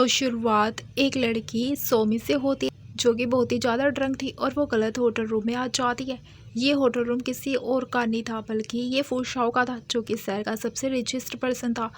तो शुरुआत एक लड़की सोमी से होती है जो कि बहुत ही ज़्यादा ड्रंक थी और वो गलत होटल रूम में आ जाती है। ये होटल रूम किसी और का नहीं था बल्कि ये फूशाओ का था जो कि शहर का सबसे रिचेस्ट पर्सन था,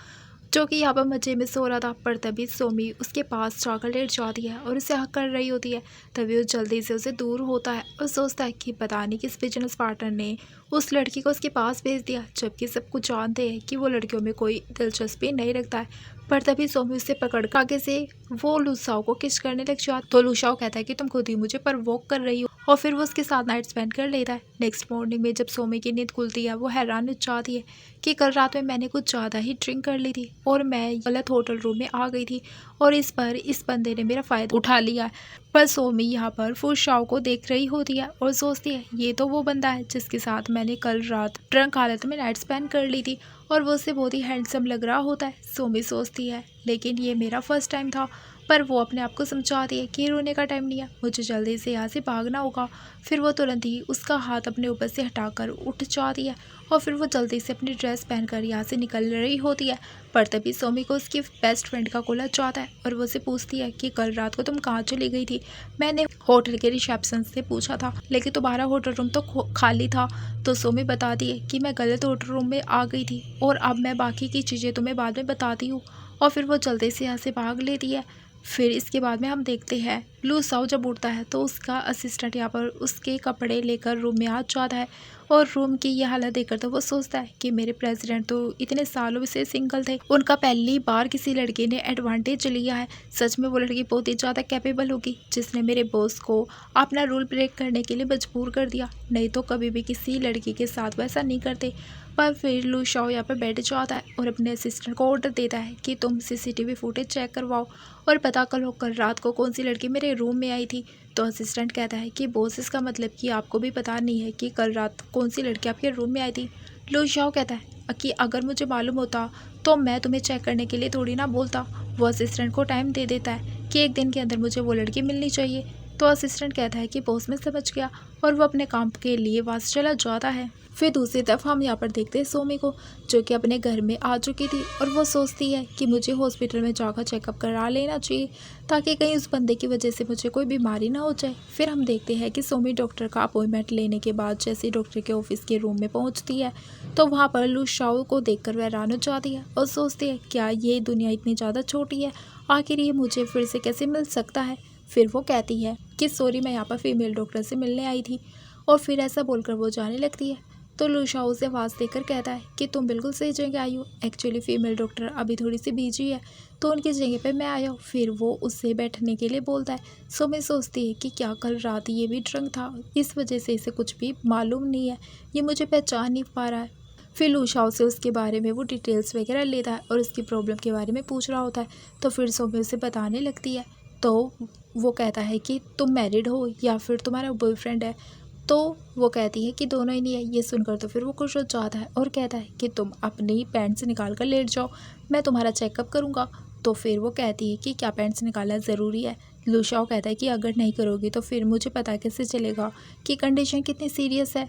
जो कि यहाँ पर मजे में सो रहा था। पर तभी सोमी उसके पास जाकर लेट जाती है और उसे हक कर रही होती है। तभी वो जल्दी से उसे दूर होता है और सोचता है कि पता नहीं किस बिजनेस पार्टनर ने उस लड़की को उसके पास भेज दिया, जबकि सब कुछ जानते हैं कि वो लड़कियों में कोई दिलचस्पी नहीं रखता है। पर तभी सोमी उसे पकड़ कर आगे से वो लुसाओ को किस करने लग जाता। तो लुसाओ कहता है कि तुम खुद ही मुझे प्रवोक कर रही हो और फिर वो उसके साथ नाइट स्पेंड कर लेता है। नेक्स्ट मॉर्निंग में जब सोमी की नींद खुलती है वो हैरान हो जाती है कि कल रात में मैंने कुछ ज़्यादा ही ड्रिंक कर ली थी और मैं गलत होटल रूम में आ गई थी और इस पर इस बंदे ने मेरा फ़ायदा उठा लिया है। पर सोमी यहाँ पर फुशाओ को देख रही होती है और सोचती है ये तो वो बंदा है जिसके साथ मैंने कल रात ड्रंक हालत में नाइट स्पेंड कर ली थी और वो उसे बहुत ही हैंडसम लग रहा होता है। सोमी सोचती है लेकिन ये मेरा फर्स्ट टाइम था। पर वो अपने आप को समझाती है कि रोने का टाइम नहीं है, मुझे जल्दी से यहाँ से भागना होगा। फिर वो तुरंत ही उसका हाथ अपने ऊपर से हटाकर उठ जाती है और फिर वो जल्दी से अपनी ड्रेस पहनकर यहाँ से निकल रही होती है। पर तभी सोमी को उसकी बेस्ट फ्रेंड का कॉल आता है और वो उसे पूछती है कि कल रात को तुम कहाँ चली गई थी। मैंने होटल के रिसेप्शन से पूछा था लेकिन तुम्हारा होटल रूम तो खाली था। तो सोमी बताती है कि मैं गलत होटल रूम में आ गई थी और अब मैं बाकी की चीज़ें तुम्हें बाद में बताती हूँ। और फिर वो जल्दी से यहाँ से भाग लेती है। फिर इसके बाद में हम देखते हैं लू साओ जब उठता है तो उसका असिस्टेंट यहाँ पर उसके कपड़े लेकर रूम में आ जाता है और रूम की यह हालत देखकर तो वो सोचता है कि मेरे प्रेसिडेंट तो इतने सालों से सिंगल थे, उनका पहली बार किसी लड़की ने एडवांटेज लिया है। सच में वो लड़की बहुत ही ज़्यादा कैपेबल होगी जिसने मेरे बॉस को अपना रूल ब्रेक करने के लिए मजबूर कर दिया, नहीं तो कभी भी किसी लड़की के साथ वैसा नहीं करते। पर फिर लू शाओ यहाँ पर बैठ जाता है और अपने असिस्टेंट को ऑर्डर देता है कि तुम सीसीटीवी फुटेज चेक करवाओ और पता करो कल रात को कौन सी लड़की मेरे रूम में आई थी। तो असिस्टेंट कहता है कि बॉस इसका मतलब कि आपको भी पता नहीं है कि कल रात कौन सी लड़की आपके रूम में आई थी। लू शाओ कहता है कि अगर मुझे मालूम होता तो मैं तुम्हें चेक करने के लिए थोड़ी ना बोलता। वो असिस्टेंट को टाइम दे देता है कि एक दिन के अंदर मुझे वो लड़की मिलनी चाहिए। तो असिस्टेंट कहता है कि बॉस में समझ गया और वो अपने काम के लिए वहाँ से चला जाता है। फिर दूसरी तरफ हम यहाँ पर देखते हैं सोमी को जो कि अपने घर में आ चुकी थी और वो सोचती है कि मुझे हॉस्पिटल में जाकर चेकअप करा लेना चाहिए ताकि कहीं उस बंदे की वजह से मुझे कोई बीमारी ना हो जाए। फिर हम देखते हैं कि सोमी डॉक्टर का अपॉइंटमेंट लेने के बाद जैसे डॉक्टर के ऑफिस के रूम में पहुँचती है तो वहाँ पर लू शाओ को देखकर वह हैरान हो जाती है और सोचती है क्या ये दुनिया इतनी ज़्यादा छोटी है, आखिर ये मुझे फिर से कैसे मिल सकता है। फिर वो कहती है कि सॉरी मैं यहाँ पर फीमेल डॉक्टर से मिलने आई थी और फिर ऐसा बोलकर वो जाने लगती है। तो लू शाओ उसे आवाज़ देकर कहता है कि तुम बिल्कुल सही जगह आई हो, एक्चुअली फ़ीमेल डॉक्टर अभी थोड़ी सी बिजी है तो उनकी जगह पे मैं आया हूँ। फिर वो उससे बैठने के लिए बोलता है। सो मैं सोचती है कि क्या कल रात ये भी ड्रंक था, इस वजह से इसे कुछ भी मालूम नहीं है, ये मुझे पहचान नहीं पा रहा है। फिर लू शाओ से उसके बारे में वो डिटेल्स वगैरह लेता है और उसकी प्रॉब्लम के बारे में पूछ रहा होता है। तो फिर सोमी उसे बताने लगती है। तो वो कहता है कि तुम मैरिड हो या फिर तुम्हारा बॉयफ्रेंड है। तो वो कहती है कि दोनों ही नहीं है। ये सुनकर तो फिर वो खुश हो जाता है और कहता है कि तुम अपनी पैंट्स निकाल कर लेट जाओ, मैं तुम्हारा चेकअप करूँगा। तो फिर वो कहती है कि क्या पैंट्स निकालना ज़रूरी है। लू शाओ कहता है कि अगर नहीं करोगी तो फिर मुझे पता कैसे चलेगा कि कंडीशन कितनी सीरियस है।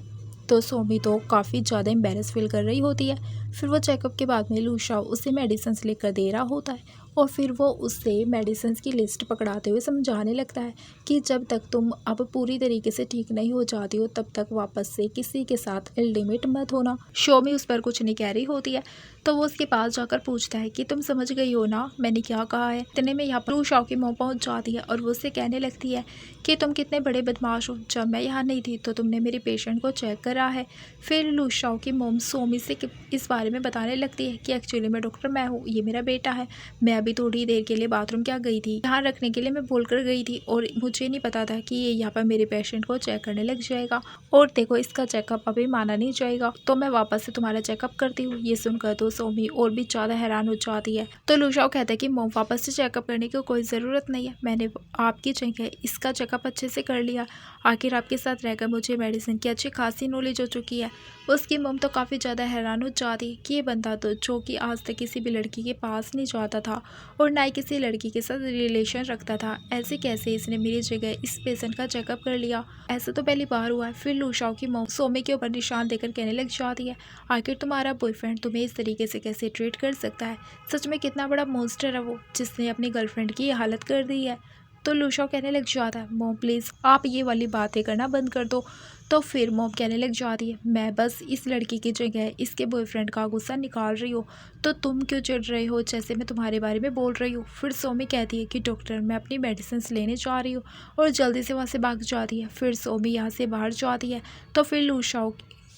तो सोमी तो काफ़ी ज़्यादा एम्बेरस फील कर रही होती है। फिर वो चेकअप के बाद में लू शाओ उसे मेडिसिन लेकर दे रहा होता है और फिर वो उससे मेडिसिन की लिस्ट पकड़ाते हुए समझाने लगता है कि जब तक तुम अब पूरी तरीके से ठीक नहीं हो जाती हो तब तक वापस से किसी के साथ इल्डिमेट मत होना। शोमी उस पर कुछ नहीं कह रही होती है तो वो उसके पास जाकर पूछता है कि तुम समझ गई हो ना मैंने क्या कहा है। इतने में यहाँ पर लू शाओ की मौत पहुँच जाती है और वो उससे कहने लगती है कि तुम कितने बड़े बदमाश हो, जब मैं यहाँ नहीं थी तो तुमने मेरे पेशेंट को चेक करा है। फिर लू शाओ की मोम सोमी से इस बारे में बताने लगती है कि एक्चुअली मैं डॉक्टर मैं हूँ, ये मेरा बेटा है, मैं अभी थोड़ी देर के लिए बाथरूम क्या गई थी, ध्यान रखने के लिए मैं बोलकर गई थी और मुझे नहीं पता था कि ये यहाँ पर मेरे पेशेंट को चेक करने लग जाएगा और देखो इसका चेकअप अभी माना नहीं जाएगा तो मैं वापस से तुम्हारा चेकअप करती हूँ। ये सुनकर तो सोमी और भी ज़्यादा हैरान हो जाती है। तो लू शाओ कहता है कि मोम वापस से चेकअप करने की कोई ज़रूरत नहीं है, मैंने आपकी जगह इसका चेकअप अच्छे से कर लिया, आखिर आपके साथ रहकर मुझे मेडिसिन की अच्छी खासी नॉलेज हो चुकी है। उसकी मम तो काफ़ी ज़्यादा हैरान हो जाती कि ये बंदा तो जो कि आज तक किसी भी लड़की के पास नहीं जाता था और ना ही किसी लड़की के साथ रिलेशन रखता था, ऐसे कैसे इसने मेरी जगह इस पेशेंट का चेकअप कर लिया, ऐसा तो पहली बार हुआ है। फिर लू शाओ की मम सोमी के ऊपर निशान देकर कहने लग जाती है आखिर तुम्हारा बॉयफ्रेंड तुम्हें इस तरीके तरीके से कैसे ट्रीट कर सकता है। सच में कितना बड़ा मॉन्स्टर है वो, जिसने अपनी गर्लफ्रेंड की ये हालत कर दी है। तो लूशाओ कहने लग जाता है, मॉम प्लीज़ आप ये वाली बातें करना बंद कर दो। तो फिर मॉम कहने लग जाती है, मैं बस इस लड़की की जगह इसके बॉयफ्रेंड का गुस्सा निकाल रही हूँ, तो तुम क्यों चिढ़ रहे हो जैसे मैं तुम्हारे बारे में बोल रही हूँ। फिर सोमी कहती है कि डॉक्टर मैं अपनी मेडिसिन लेने जा रही हूँ, और जल्दी से वहाँ से भाग जाती है। फिर सोमी यहाँ से बाहर जाती है। तो फिर लूशाओ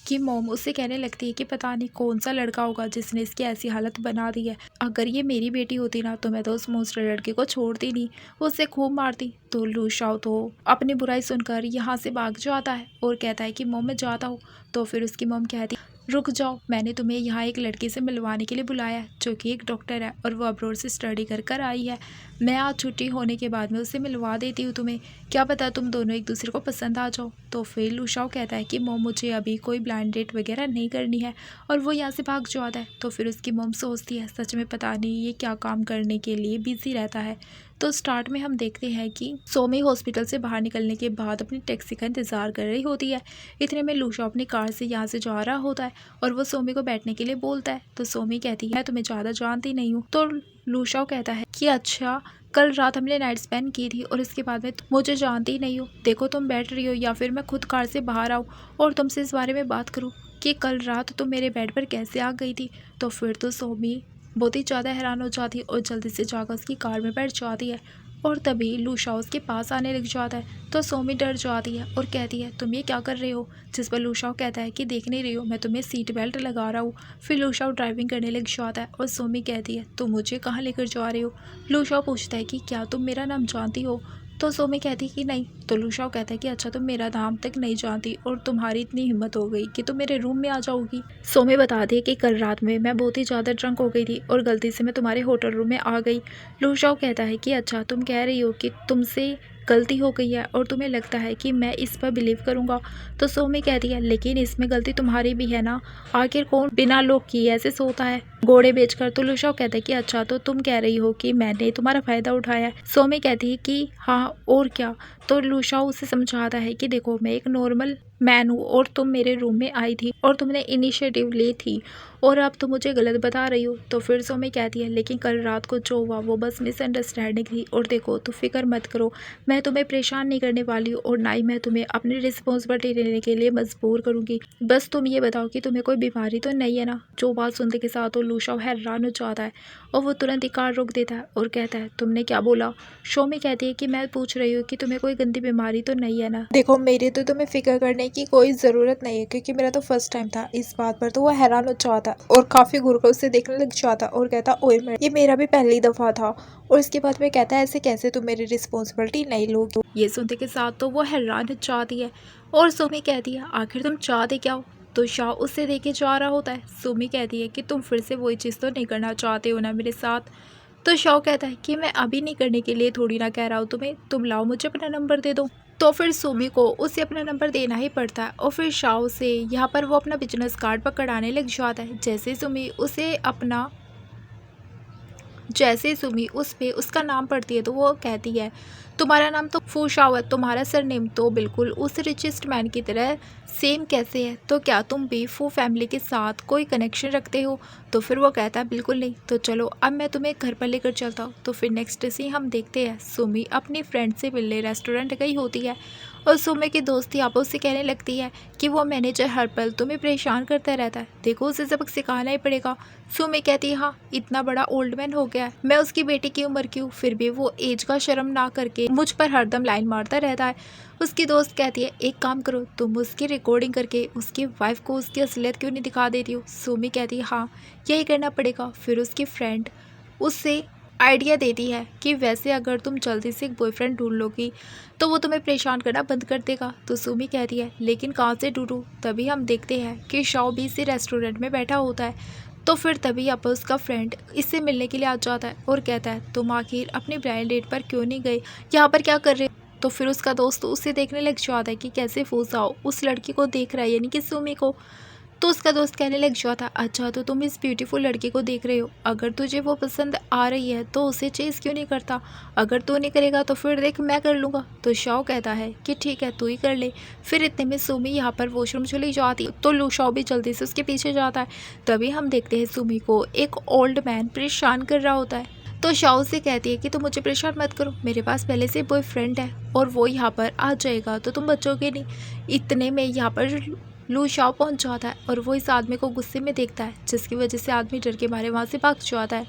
कि मॉम उससे कहने लगती है कि पता नहीं कौन सा लड़का होगा जिसने इसकी ऐसी हालत बना दी है। अगर ये मेरी बेटी होती ना तो मैं तो उस मोस्टर लड़के को छोड़ती नहीं, उससे खूब मारती। तो लूशाओ तो अपनी बुराई सुनकर यहाँ से भाग जाता है और कहता है कि मॉम मैं जाता हूँ। तो फिर उसकी मॉम कहती रुक जाओ, मैंने तुम्हें यहाँ एक लड़की से मिलवाने के लिए बुलाया है जो कि एक डॉक्टर है और वो अब्रॉड से स्टडी कर आई है। मैं आज छुट्टी होने के बाद में उससे मिलवा देती हूँ तुम्हें, क्या पता तुम दोनों एक दूसरे को पसंद आ जाओ। तो फिर लूशाओ कहता है कि मॉम मुझे अभी कोई ब्लाइंड डेट वगैरह नहीं करनी है, और वो यहाँ से भाग जाता है। तो फिर उसकी मॉम सोचती है सच में पता नहीं ये क्या काम करने के लिए बिजी रहता है। तो स्टार्ट में हम देखते हैं कि सोमी हॉस्पिटल से बाहर निकलने के बाद अपनी टैक्सी का इंतज़ार कर रही होती है। इतने में लूशाओ अपनी कार से यहाँ से जा रहा होता है और वो सोमी को बैठने के लिए बोलता है। तो सोमी कहती है तुम्हें ज़्यादा जानती नहीं हूँ। तो लूशाओ कहता है कि अच्छा कल रात हमने नाइट स्पेंड की थी और इसके बाद में मुझे जानती ही नहीं हो। देखो तुम बैठ रही हो या फिर मैं खुद कार से बाहर आऊँ और तुमसे इस बारे में बात करूँ कि कल रात तुम मेरे बेड पर कैसे आ गई थी। तो फिर तो सोमी बहुत ही ज़्यादा हैरान हो जाती है और जल्दी से जाकर उसकी कार में बैठ जाती है। और तभी लूशाओ उसके पास आने लग जाता है। तो सोमी डर जाती है और कहती है तुम ये क्या कर रहे हो। जिस पर लूशाओ कहता है कि देख नहीं रही हो मैं तुम्हें सीट बेल्ट लगा रहा हूँ। फिर लूशाओ ड्राइविंग करने लग जाता है और सोमी कहती है तुम मुझे कहाँ लेकर जा रहे हो। लूशाओ पूछता है कि क्या तुम मेरा नाम जानती हो। तो सोमी कहती है कि नहीं। तो लूशाओ कहता है कि अच्छा तुम मेरा नाम तक नहीं जानती और तुम्हारी इतनी हिम्मत हो गई कि तुम मेरे रूम में आ जाओगी। सोमी बताती है कि कल रात में मैं बहुत ही ज़्यादा ड्रंक हो गई थी और गलती से मैं तुम्हारे होटल रूम में आ गई। लूशाओ कहता है कि अच्छा तुम कह रही हो कि तुमसे गलती हो गई है और तुम्हें लगता है कि मैं इस पर बिलीव करूंगा। तो सोमी कहती है लेकिन इसमें गलती तुम्हारी भी है ना, आखिर कौन बिना लोग किए ऐसे सोता है घोड़े बेचकर। तो लूशाओ कहता है कि अच्छा तो तुम कह रही हो कि मैंने तुम्हारा फ़ायदा उठाया है। सोमी कहती है कि हाँ और क्या। तो लूशाओ उसे समझाता है कि देखो मैं एक नॉर्मल मैन हूँ और तुम मेरे रूम में आई थी और तुमने इनिशिएटिव ली थी और अब तुम मुझे गलत बता रही हो। तो फिर सोमी कहती है लेकिन कल रात को जो हुआ वो बस मिसअंडरस्टैंडिंग थी और देखो तो फिक्र मत करो, मैं तुम्हें परेशान नहीं करने वाली हूँ और ना ही मैं तुम्हें अपनी रिस्पॉन्सिबिलिटी लेने के लिए मजबूर करूँगी। बस तुम ये बताओ कि तुम्हें कोई बीमारी तो नहीं है ना। जो बात सुनते के साथ वो लूशाओ हैरान हो जाता है और वो तुरंत ही कार रोक देता है और कहता है तुमने क्या बोला। सोमी कहती है कि मैं पूछ रही हूँ कि तुम्हें कोई गंदी बीमारी तो नहीं है ना। देखो मेरी तो तुम्हें फिक्र करने की कोई ज़रूरत नहीं है क्योंकि मेरा तो फर्स्ट टाइम था इस बात पर। तो वो हैरान हो जाता और काफ़ी घूर कर उससे देखने लग जाता और कहता ओए ये मेरा भी पहली दफ़ा था। और इसके बाद में कहता है ऐसे कैसे तुम मेरी रिस्पॉन्सिबिलिटी नहीं लोगे। ये सुनते के साथ तो वो हैरान हो जाती है और सोमी कहती है आखिर तुम चाहते क्या हो। तो शाह उससे देखे जा रहा होता है। सोमी कहती है कि तुम फिर से वही चीज़ तो नहीं करना चाहते हो ना मेरे साथ। तो शाह कहता है कि मैं अभी नहीं करने के लिए थोड़ी ना कह रहा हूँ तुम्हें, तुम लाओ मुझे अपना नंबर दे दो। तो फिर सोमी को उसे अपना नंबर देना ही पड़ता है और फिर शाह से यहाँ पर वो अपना बिजनेस कार्ड पकड़ाने लग जाता है। जैसे सुमी उस पे उसका नाम पढ़ती है तो वो कहती है तुम्हारा नाम तो फू शाओ है, तुम्हारा सरनेम तो बिल्कुल उस रिचेस्ट मैन की तरह सेम कैसे है, तो क्या तुम भी फू फैमिली के साथ कोई कनेक्शन रखते हो। तो फिर वो कहता है बिल्कुल नहीं। तो चलो अब मैं तुम्हें घर पर लेकर चलता हूँ। तो फिर नेक्स्ट सीन हम देखते हैं सुमी अपनी फ्रेंड से मिलने रेस्टोरेंट गई होती है और सुमी की दोस्ती आपस से कहने लगती है कि वो मैनेजर हर पल तुम्हें परेशान करता रहता है, देखो उसे सबक सिखाना ही पड़ेगा। सुमी कहती है हाँ इतना बड़ा ओल्ड मैन हो गया है, मैं उसकी बेटी की उम्र की हूँ फिर भी वो एज का शर्म ना करके मुझ पर हरदम लाइन मारता रहता है। उसकी दोस्त कहती है एक काम करो तुम उसकी रिकॉर्डिंग करके उसकी वाइफ को उसकी असलियत क्यों नहीं दिखा देती हो। सुमी कहती है हाँ यही करना पड़ेगा। फिर उसकी फ्रेंड उससे आइडिया देती है कि वैसे अगर तुम जल्दी से एक बॉयफ्रेंड ढूंढ लोगी तो वो तुम्हें परेशान करना बंद कर देगा। तो सुमी कहती है लेकिन कहाँ से ढूंढूं। तभी हम देखते हैं कि शाओ भी इसी रेस्टोरेंट में बैठा होता है। तो फिर तभी यहाँ पर उसका फ्रेंड इससे मिलने के लिए आ जाता है और कहता है तुम आखिर अपनी ब्राइडल डेट पर क्यों नहीं गए, यहाँ पर क्या कर रहे हो। तो फिर उसका दोस्त उसे देखने लग जाता है कि कैसे फूसाओ उस लड़की को देख रहा है यानी कि सुमी को। तो उसका दोस्त कहने लग जाता, अच्छा तो तुम इस ब्यूटीफुल लड़की को देख रहे हो, अगर तुझे वो पसंद आ रही है तो उसे चेज़ क्यों नहीं करता, अगर तू नहीं करेगा तो फिर देख मैं कर लूँगा। तो शाओ कहता है कि ठीक है तू ही कर ले। फिर इतने में सुमी यहाँ पर वॉशरूम चली जाती है तो लू शाओ भी जल्दी से उसके पीछे जाता है। तभी हम देखते हैं सुमी को एक ओल्ड मैन परेशान कर रहा होता है। तो शाओ से कहती है कि तुम मुझे परेशान मत करो, मेरे पास पहले से बॉयफ्रेंड है और वो यहाँ पर आ जाएगा तो तुम बचोगे नहीं। इतने में यहाँ पर लू शाओ पहुँच जाता है और वो इस आदमी को गुस्से में देखता है, जिसकी वजह से आदमी डर के मारे वहाँ से भाग जाता है।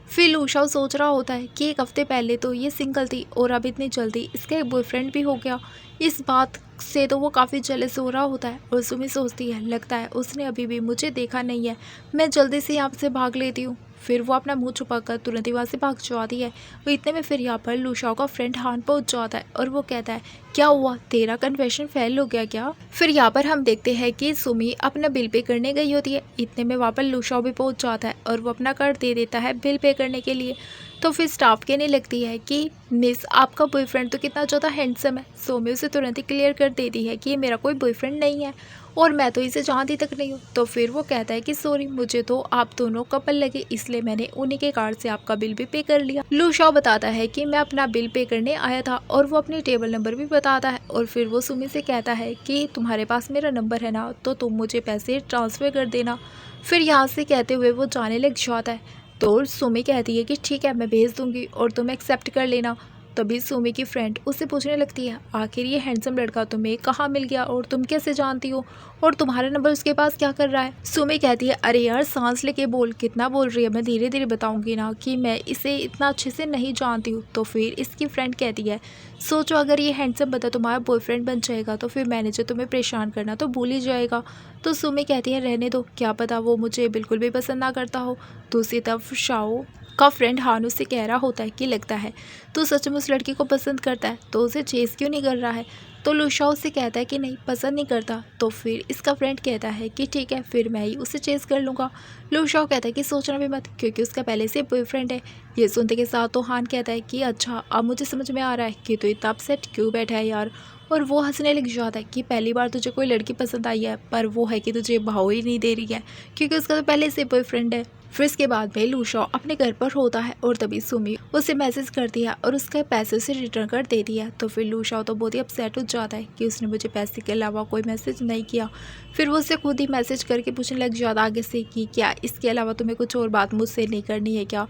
फिर लू शाओ सोच रहा होता है कि एक हफ्ते पहले तो ये सिंगल थी और अब इतनी जल्दी इसका एक बॉयफ्रेंड भी हो गया। इस बात से तो वो काफ़ी जेलस हो रहा होता है और सुमी सोचती है लगता है उसने अभी भी मुझे देखा नहीं है, मैं जल्दी से यहाँ से भाग लेती हूँ। फिर वो अपना मुंह छुपाकर तुरंत ही वहाँ से भाग जाती है। वो इतने में फिर यहाँ पर लू शाओ का फ्रेंड हान पहुँच जाता है और वो कहता है क्या हुआ, तेरा कन्फेशन फेल हो गया क्या। फिर यहाँ पर हम देखते हैं कि सुमी अपना बिल पे करने गई होती है। इतने में वहाँ पर लू शाओ भी पहुँच जाता है और वो अपना कार्ड दे देता है बिल पे करने के लिए। तो फिर स्टाफ कहने लगती है कि मिस आपका बॉयफ्रेंड तो कितना ज़्यादा हैंडसम है। सोमी उसे तुरंत ही क्लियर कर देती है कि ये मेरा कोई बॉयफ्रेंड नहीं है और मैं तो इसे जानती तक नहीं हूँ। तो फिर वो कहता है कि सॉरी, मुझे तो आप दोनों कपल लगे इसलिए मैंने उन्हीं के कार्ड से आपका बिल भी पे कर लिया। लू शाओ बताता है कि मैं अपना बिल पे करने आया था और वो अपनी टेबल नंबर भी बताता है और फिर वो सुमी से कहता है कि तुम्हारे पास मेरा नंबर है ना, तो तुम मुझे पैसे ट्रांसफ़र कर देना। फिर यहाँ से कहते हुए वो जाने लग जाता है। तो सुमी कहती है कि ठीक है मैं भेज दूंगी और तुम एक्सेप्ट कर लेना। तभी सुमी की फ्रेंड उससे पूछने लगती है आखिर ये हैंडसम लड़का तुम्हें कहाँ मिल गया और तुम कैसे जानती हो और तुम्हारा नंबर उसके पास क्या कर रहा है। सुमी कहती है अरे यार सांस लेके बोल, कितना बोल रही है, मैं धीरे धीरे बताऊंगी ना कि मैं इसे इतना अच्छे से नहीं जानती हूँ। तो फिर इसकी फ्रेंड कहती है सोचो अगर ये हैंडसम बता तुम्हारा बॉयफ्रेंड बन जाएगा तो फिर मैनेजर तुम्हें परेशान करना तो भूल ही जाएगा। तो सुमी कहती है रहने दो, क्या पता वो मुझे बिल्कुल भी पसंद ना करता हो। दूसरी तरफ शाओ का फ्रेंड हानू से कह रहा होता है कि लगता है तो सच में उस लड़की को पसंद करता है तो उसे चेस क्यों नहीं कर रहा है। तो लू शाओ से कहता है कि नहीं पसंद नहीं करता। तो फिर इसका फ्रेंड कहता है कि ठीक है फिर मैं ही उसे चेस कर लूँगा। लू शाओ कहता है कि सोचना भी मत क्योंकि उसका पहले से बॉयफ्रेंड है। ये सुनते के साथ तो हान कहता है कि अच्छा अब मुझे समझ में आ रहा है कि तू इतना अपसेट क्यों बैठा है यार। और वो हंसने लग जाता है कि पहली बार तुझे कोई लड़की पसंद आई है पर वो है कि तुझे भाव ही नहीं दे रही है क्योंकि उसका तो पहले से बॉयफ्रेंड है। फिर इसके बाद में लू शाओ अपने घर पर होता है और तभी सुमी उसे मैसेज करती है और उसके पैसे उसे रिटर्न कर देती है। तो फिर लू शाओ तो बहुत ही अपसेट हो जाता है कि उसने मुझे पैसे के अलावा कोई मैसेज नहीं किया। फिर वो उसे खुद ही मैसेज करके पूछने लग जाता आगे से कि क्या इसके अलावा तुम्हें कुछ और बात मुझसे नहीं करनी है क्या।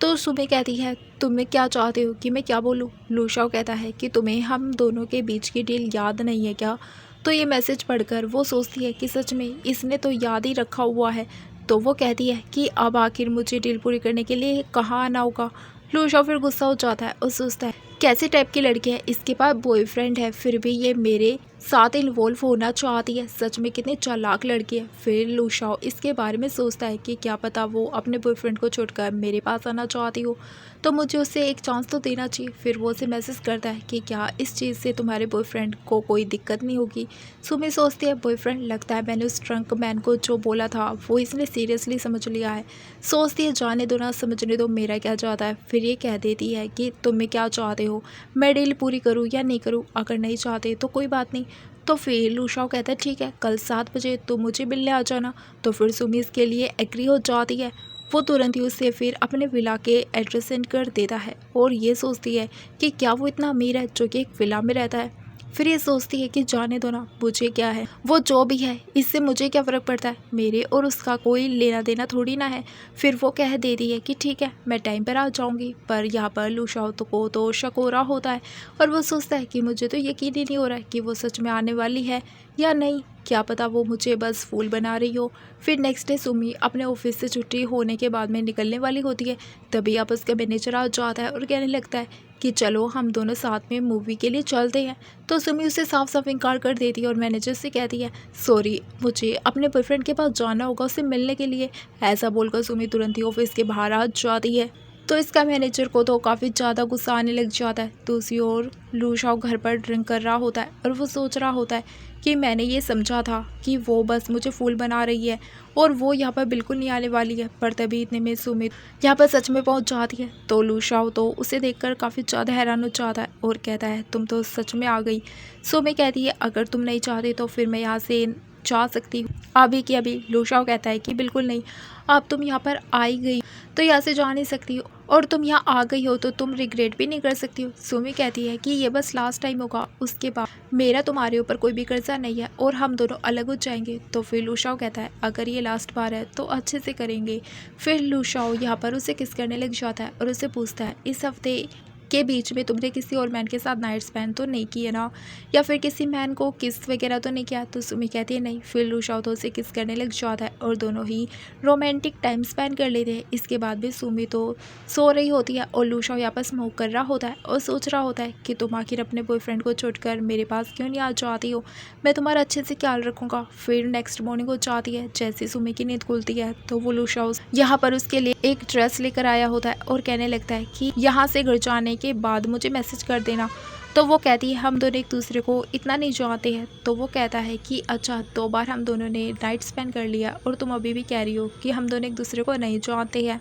तो सुमी कहती है तुम्हें क्या चाहते हो कि मैं क्या बोलूँ। लू शाओ कहता है कि तुम्हें हम दोनों के बीच की डील याद नहीं है क्या। तो ये मैसेज पढ़कर वो सोचती है कि सच में इसने तो याद ही रखा हुआ है। तो वो कहती है कि अब आखिर मुझे डील पूरी करने के लिए कहाँ आना होगा। लू शाओ फिर गुस्सा हो जाता है और सोचता है कैसे टाइप की लड़की है, इसके पास बॉयफ्रेंड है फिर भी ये मेरे साथ इन्वॉल्व होना चाहती है, सच में कितनी चालाक लड़की है। फिर लू शाओ इसके बारे में सोचता है कि क्या पता वो अपने बॉयफ्रेंड को छोड़कर मेरे पास आना चाहती हो तो मुझे उसे एक चांस तो देना चाहिए। फिर वो उसे मैसेज करता है कि क्या इस चीज़ से तुम्हारे बॉयफ्रेंड को कोई दिक्कत नहीं होगी। सुमी सोचती है बॉयफ्रेंड, लगता है मैंने उस ट्रंक मैन को जो बोला था वो इसने सीरियसली समझ लिया है। सोचती है जाने दो ना, समझने दो, मेरा क्या चाहता है। फिर ये कह देती है कि तुम्हें क्या चाहते हो, मैं डील पूरी करूँ या नहीं करूँ, अगर नहीं चाहते तो कोई बात नहीं। तो फिर लू शाओ कहता है ठीक है कल 7 बजे तो मुझे मिलने आ जाना। तो फिर सुमी इसके लिए एग्री हो जाती है। वो तुरंत ही उसे फिर अपने विला के एड्रेस सेंड कर देता है और ये सोचती है कि क्या वो इतना अमीर है जो कि एक विला में रहता है। फिर ये सोचती है कि जाने दो ना, मुझे क्या है, वो जो भी है इससे मुझे क्या फ़र्क पड़ता है, मेरे और उसका कोई लेना देना थोड़ी ना है। फिर वो कह देती है कि ठीक है मैं टाइम पर आ जाऊंगी। पर यहाँ पर लू शाओ को तो शक हो रहा होता है और वो सोचता है कि मुझे तो यकीन ही नहीं हो रहा है कि वो सच में आने वाली है या नहीं, क्या पता वो मुझे बस फूल बना रही हो। फिर नेक्स्ट डे सुमी अपने ऑफिस से छुट्टी होने के बाद में निकलने वाली होती है। तभी आप उसका मैनेजर आ जाता है और कहने लगता है कि चलो हम दोनों साथ में मूवी के लिए चलते हैं। तो सुमी उसे साफ साफ इनकार कर देती है और मैनेजर से कहती है सॉरी मुझे अपने बॉयफ्रेंड के पास जाना होगा उससे मिलने के लिए। ऐसा बोलकर सुमी तुरंत ही ऑफिस के बाहर आ जाती है। तो इसका मैनेजर को तो काफ़ी ज़्यादा गुस्सा आने लग जाता है। दूसरी ओर लू शाओ घर पर ड्रिंक कर रहा होता है और वो सोच रहा होता है कि मैंने ये समझा था कि वो बस मुझे फूल बना रही है और वो यहाँ पर बिल्कुल नहीं आने वाली है। पर तभी इतने में सुमी यहाँ पर सच में पहुँच जाती है। तो लू शाओ तो उसे देखकर काफ़ी ज़्यादा हैरान हो जाता है और कहता है तुम तो सच में आ गई। सुमी कहती है अगर तुम नहीं चाहते तो फिर मैं यहाँ से जा सकती हूँ। अभी की अभी। लूशाओ कहता है कि बिल्कुल नहीं, अब तुम यहाँ पर आई गई तो यहाँ से जा नहीं सकती हो, और तुम यहाँ आ गई हो तो तुम रिग्रेट भी नहीं कर सकती हो। सुमी कहती है कि ये बस लास्ट टाइम होगा, उसके बाद मेरा तुम्हारे ऊपर कोई भी कर्जा नहीं है और हम दोनों अलग हो जाएंगे। तो फिर लूशाओ कहता है अगर ये लास्ट बार है तो अच्छे से करेंगे। फिर लूशाओ यहाँ पर उसे किस करने लग जाता है और उससे पूछता है इस हफ्ते के बीच में तुमने किसी और मैन के साथ नाइट स्पेंड तो नहीं किए ना, या फिर किसी मैन को किस वगैरह तो नहीं किया। तो सुमी कहती है नहीं। फिर लूशाओ तो उसे किस करने लग जाता है और दोनों ही रोमांटिक टाइम स्पेंड कर लेते हैं। इसके बाद भी सुमी तो सो रही होती है और लूशाओ यहाँ पर स्मोक कर रहा होता है और सोच रहा होता है कि तुम आखिर अपने बॉयफ्रेंड को छोड़कर मेरे पास क्यों नहीं आ जाती हो, मैं तुम्हारा अच्छे से ख्याल रखूँगा। फिर नेक्स्ट मॉर्निंग हो जाती है। जैसे सुमी की नींद खुलती है तो वो लूशाओ यहाँ पर उसके लिए एक ड्रेस लेकर आया होता है और कहने लगता है कि यहाँ से घर जाने के बाद मुझे मैसेज कर देना। तो वो कहती है हम दोनों एक दूसरे को इतना नहीं जानते हैं। तो वो कहता है कि अच्छा 2 बार हम दोनों ने नाइट स्पेंड कर लिया और तुम अभी भी कह रही हो कि हम दोनों एक दूसरे को नहीं जानते हैं।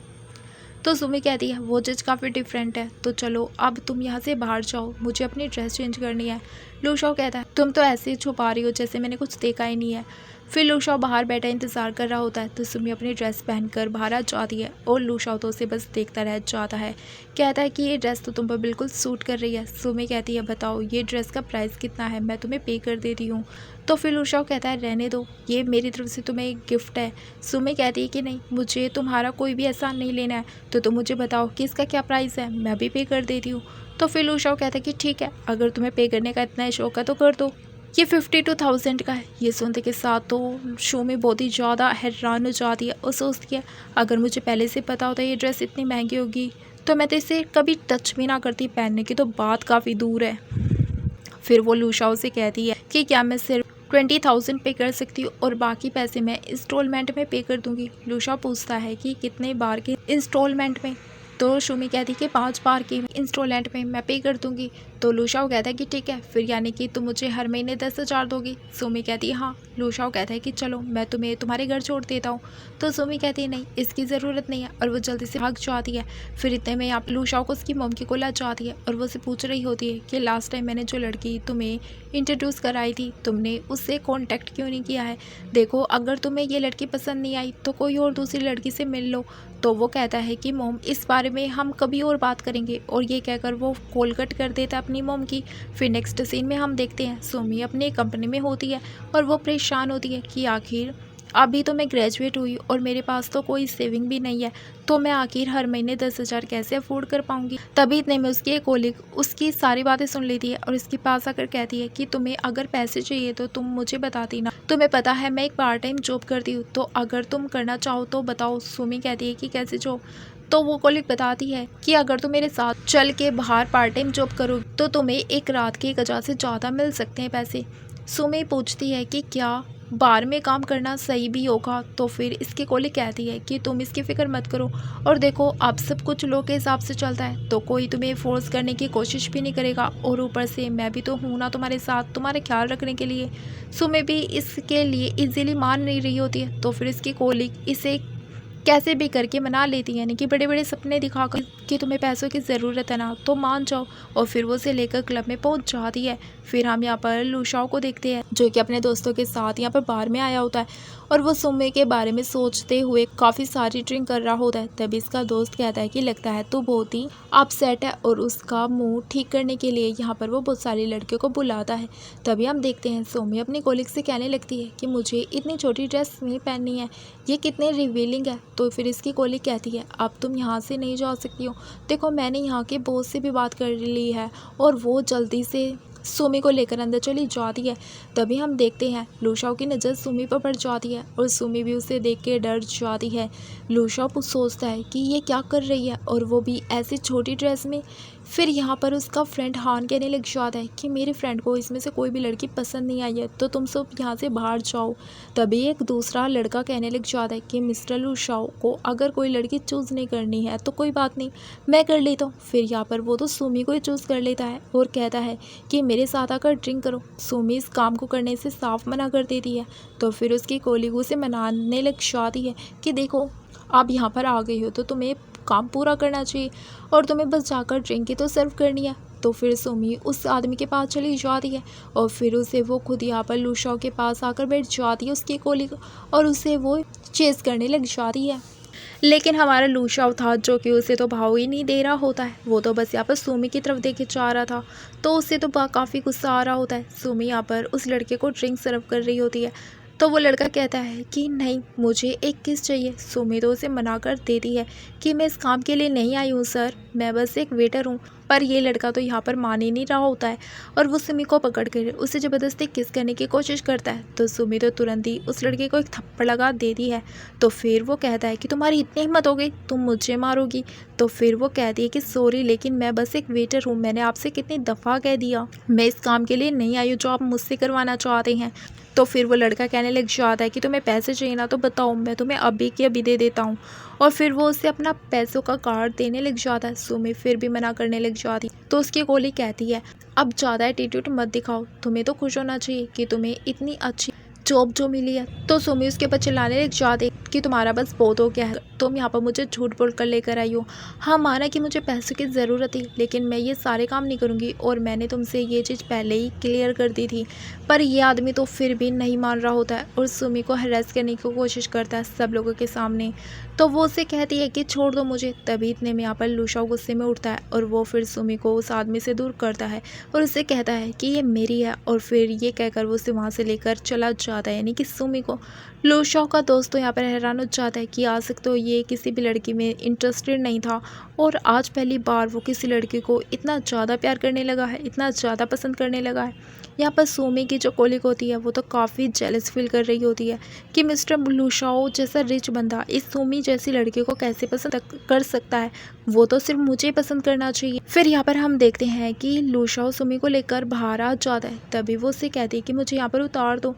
तो सुमी कहती है वो जज काफ़ी डिफरेंट है, तो चलो अब तुम यहाँ से बाहर जाओ, मुझे अपनी ड्रेस चेंज करनी है। लूशाओ कहता है तुम तो ऐसे ही छुपा रही हो जैसे मैंने कुछ देखा ही नहीं है। फिर लूशाओ बाहर बैठा इंतज़ार कर रहा होता है तो सुमी अपनी ड्रेस पहनकर बाहर आ जाती है और लूशाओ तो उसे बस देखता रह जाता है। कहता है कि ये ड्रेस तो तुम पर बिल्कुल सूट कर रही है। सुमी कहती है बताओ ये ड्रेस का प्राइस कितना है, मैं तुम्हें पे कर देती हूँ। तो फिर लूशाओ कहता है रहने दो, ये मेरी तरफ से तुम्हें एक गिफ्ट है। सुमी कहती है कि नहीं, मुझे तुम्हारा कोई भी एहसान नहीं लेना है, तो तुम मुझे बताओ कि इसका क्या प्राइस है, मैं भी पे कर देती हूँ। तो फिर लूशाओ कहता है कि ठीक है, अगर तुम्हें पे करने का इतना शौक है तो कर दो, ये 52,000 का है। ये सुनते के साथ तो सुमी बहुत ही ज़्यादा हैरान हो जाती है और सोचती है अगर मुझे पहले से पता होता ये ड्रेस इतनी महंगी होगी तो मैं तो इसे कभी टच भी ना करती, पहनने की तो बात काफ़ी दूर है। फिर वो लूशाओ से कहती है कि क्या मैं सिर्फ 20,000 पे कर सकती हूँ और बाकी पैसे मैं इंस्टॉलमेंट में पे कर दूँगी। लूशाओ पूछता है कि कितने बार के इंस्टॉलमेंट में। तो सुमी कहती कि 5 बार की इंस्टॉलमेंट में मैं पे कर दूंगी। तो लूशाओ कहता है कि ठीक है, फिर यानी कि तुम मुझे हर महीने 10,000 दोगी। सुमी कहती है हाँ। लूशाओ कहता है कि चलो मैं तुम्हें तुम्हारे घर छोड़ देता हूँ। तो सुमी कहती है नहीं, इसकी ज़रूरत नहीं है और वो जल्दी से भाग जाती है। फिर इतने में आप लूशाओ को उसकी मम की कॉल आ जाती है और वो उसे पूछ रही होती है कि लास्ट टाइम मैंने जो लड़की तुम्हें इंट्रोड्यूस कराई थी तुमने उससे कॉन्टैक्ट क्यों नहीं किया है, देखो अगर तुम्हें ये लड़की पसंद नहीं आई तो कोई और दूसरी लड़की से मिल लो। तो वो कहता है कि मोम इस बारे में हम कभी और बात करेंगे, और ये कहकर वो कॉल कट कर देता है अपनी मोम की। फिर नेक्स्ट सीन में हम देखते हैं सुमी अपनी कंपनी में होती है और वो परेशान होती है कि आखिर अभी तो मैं ग्रेजुएट हुई और मेरे पास तो कोई सेविंग भी नहीं है, तो मैं आखिर हर महीने 10,000 कैसे अफोर्ड कर पाऊंगी। तभी इतने में उसकी एक कोलिग उसकी सारी बातें सुन लेती है और इसके पास आकर कहती है कि तुम्हें अगर पैसे चाहिए तो तुम मुझे बताती ना, तुम्हें पता है मैं एक पार्ट टाइम जॉब करती हूँ, तो अगर तुम करना चाहो तो बताओ। सुमी कहती है कि कैसे जॉब। तो वो कोलिग बताती है कि अगर तुम मेरे साथ चल के बाहर पार्ट टाइम जॉब करो तो तुम्हें एक रात की 1,000 से ज़्यादा मिल सकते हैं पैसे। सुमी पूछती है कि क्या बार में काम करना सही भी होगा। तो फिर इसकी कोलिग कहती है कि तुम इसकी फ़िक्र मत करो, और देखो अब सब कुछ लोग के हिसाब से चलता है तो कोई तुम्हें फोर्स करने की कोशिश भी नहीं करेगा, और ऊपर से मैं भी तो हूँ ना तुम्हारे साथ तुम्हारा ख्याल रखने के लिए। सुमी भी इसके लिए इजीली मान नहीं रही होती है। तो फिर इसकी कोलिग इसे कैसे भी करके मना लेती है, यानी कि बड़े बड़े सपने दिखाकर कि तुम्हें पैसों की ज़रूरत है ना तो मान जाओ, और फिर वो उसे लेकर क्लब में पहुंच जाती है। फिर हम यहाँ पर लूशाओ को देखते हैं जो कि अपने दोस्तों के साथ यहाँ पर बार में आया होता है और वो सुमी के बारे में सोचते हुए काफ़ी सारी ड्रिंक कर रहा होता है। तभी इसका दोस्त कहता है कि लगता है तू बहुत ही अपसेट है, और उसका मूड ठीक करने के लिए यहाँ पर वो बहुत सारी लड़कियों को बुलाता है। तभी हम देखते हैं सुमी अपनी कोलिग से कहने लगती है कि मुझे इतनी छोटी ड्रेस नहीं पहननी है, ये कितने रिवीलिंग है। तो फिर इसकी कोलिग कहती है अब तुम यहाँ से नहीं जा सकती हो, देखो मैंने यहाँ के बॉस से भी बात कर ली है, और वो जल्दी से सुमी को लेकर अंदर चली जाती है। तभी हम देखते हैं लूशाओ की नज़र सुमी पर पड़ जाती है और सुमी भी उसे देख के डर जाती है। लूशाओ सोचता है कि ये क्या कर रही है, और वो भी ऐसी छोटी ड्रेस में। फिर यहाँ पर उसका फ्रेंड हान कहने लग जाता है कि मेरे फ्रेंड को इसमें से कोई भी लड़की पसंद नहीं आई है, तो तुम सब यहाँ से बाहर जाओ। तभी एक दूसरा लड़का कहने लग जाता है कि मिस्टर लूशाओ को अगर कोई लड़की चूज़ नहीं करनी है तो कोई बात नहीं, मैं कर लेता हूँ। फिर यहाँ पर वो तो सुमी को ही चूज़ कर लेता है और कहता है कि मेरे साथ आकर ड्रिंक करो। सुमी इस काम को करने से साफ मना कर देती है। तो फिर उसकी कोलिग उसे मनाने लग जाती है कि देखो आप यहाँ पर आ गई हो तो तुम्हें काम पूरा करना चाहिए, और तुम्हें बस जाकर ड्रिंक ही तो सर्व करनी है। तो फिर सुमी उस आदमी के पास चली जाती है और फिर उसे वो खुद यहाँ पर लूशाओ के पास आकर बैठ जाती है उसकी कोली को, और उसे वो चेस करने लग जाती है। लेकिन हमारा लूशाओ था जो कि उसे तो भाव ही नहीं दे रहा होता है, वो तो बस यहाँ पर सुमी की तरफ देखे जा रहा था। तो उसे तो काफ़ी गुस्सा आ रहा होता है। सुमी यहाँ पर उस लड़के को ड्रिंक सर्व कर रही होती है, तो वो लड़का कहता है कि नहीं मुझे एक किस चाहिए। सुमी तो उसे मना कर देती है कि मैं इस काम के लिए नहीं आई हूँ सर, मैं बस एक वेटर हूँ। पर ये लड़का तो यहाँ पर मान ही नहीं रहा होता है और वो सुमी को पकड़ कर उसे ज़बरदस्ती किस करने की कोशिश करता है। तो सुमी तो तुरंत ही उस लड़के को एक थप्पड़ लगा देती है। तो फिर वो कहता है कि तुम्हारी इतनी हिम्मत हो गई, तुम मुझे मारोगी। तो फिर वो कहती है कि सॉरी लेकिन मैं बस एक वेटर हूँ, मैंने आपसे कितनी दफ़ा कह दिया मैं इस काम के लिए नहीं आई हूँ जो आप मुझसे करवाना चाहते हैं। तो फिर वो लड़का कहने लग जाता है कि तुम्हें पैसे चाहिए ना, तो बताओ मैं तुम्हें अभी के अभी दे देता हूँ। और फिर वो उसे अपना पैसों का कार्ड देने लग जाता है। सुमी फिर भी मना करने लग जाती। तो उसकी कोली कहती है अब ज़्यादा एटीट्यूड मत दिखाओ, तुम्हें तो खुश होना चाहिए कि तुम्हें इतनी अच्छी जॉब जो मिली है। तो सुमी उसके ऊपर चिल्लाने लग जाती कि तुम्हारा बस बहुत हो गया है, तुम यहाँ पर मुझे झूठ बोल कर लेकर आई हो। हाँ माना कि मुझे पैसों की ज़रूरत थी, लेकिन मैं ये सारे काम नहीं करूँगी और मैंने तुमसे ये चीज़ पहले ही क्लियर कर दी थी। पर ये आदमी तो फिर भी नहीं मान रहा होता है और सुमी को हरास करने की कोशिश करता है सब लोगों के सामने। तो वो उसे कहती है कि छोड़ दो मुझे। तभी इतने में यहाँ पर लूशाओ गुस्से में उठता है और वो फिर सुमी को उस आदमी से दूर करता है और उसे कहता है कि ये मेरी है, और फिर ये कहकर वो उसे वहाँ से लेकर चला जाता है, यानी कि सुमी को। लूशाओ का दोस्त तो यहाँ पर हैरान हो जाता है कि आज तक तो ये किसी भी लड़की में इंटरेस्टेड नहीं था और आज पहली बार वो किसी लड़की को इतना ज़्यादा प्यार करने लगा है, इतना ज़्यादा पसंद करने लगा है। यहाँ पर सुमी की जो कोलिक होती है वो तो काफ़ी जेलस फील कर रही होती है कि मिस्टर लूशाओ जैसा रिच बंदा इस सुमी जैसी लड़की को कैसे पसंद कर सकता है, वो तो सिर्फ मुझे पसंद करना चाहिए। फिर यहाँ पर हम देखते हैं कि लूशाओ सुमी को लेकर बाहर आ जाता है। तभी वो उससे कहती है कि मुझे यहाँ पर उतार दो।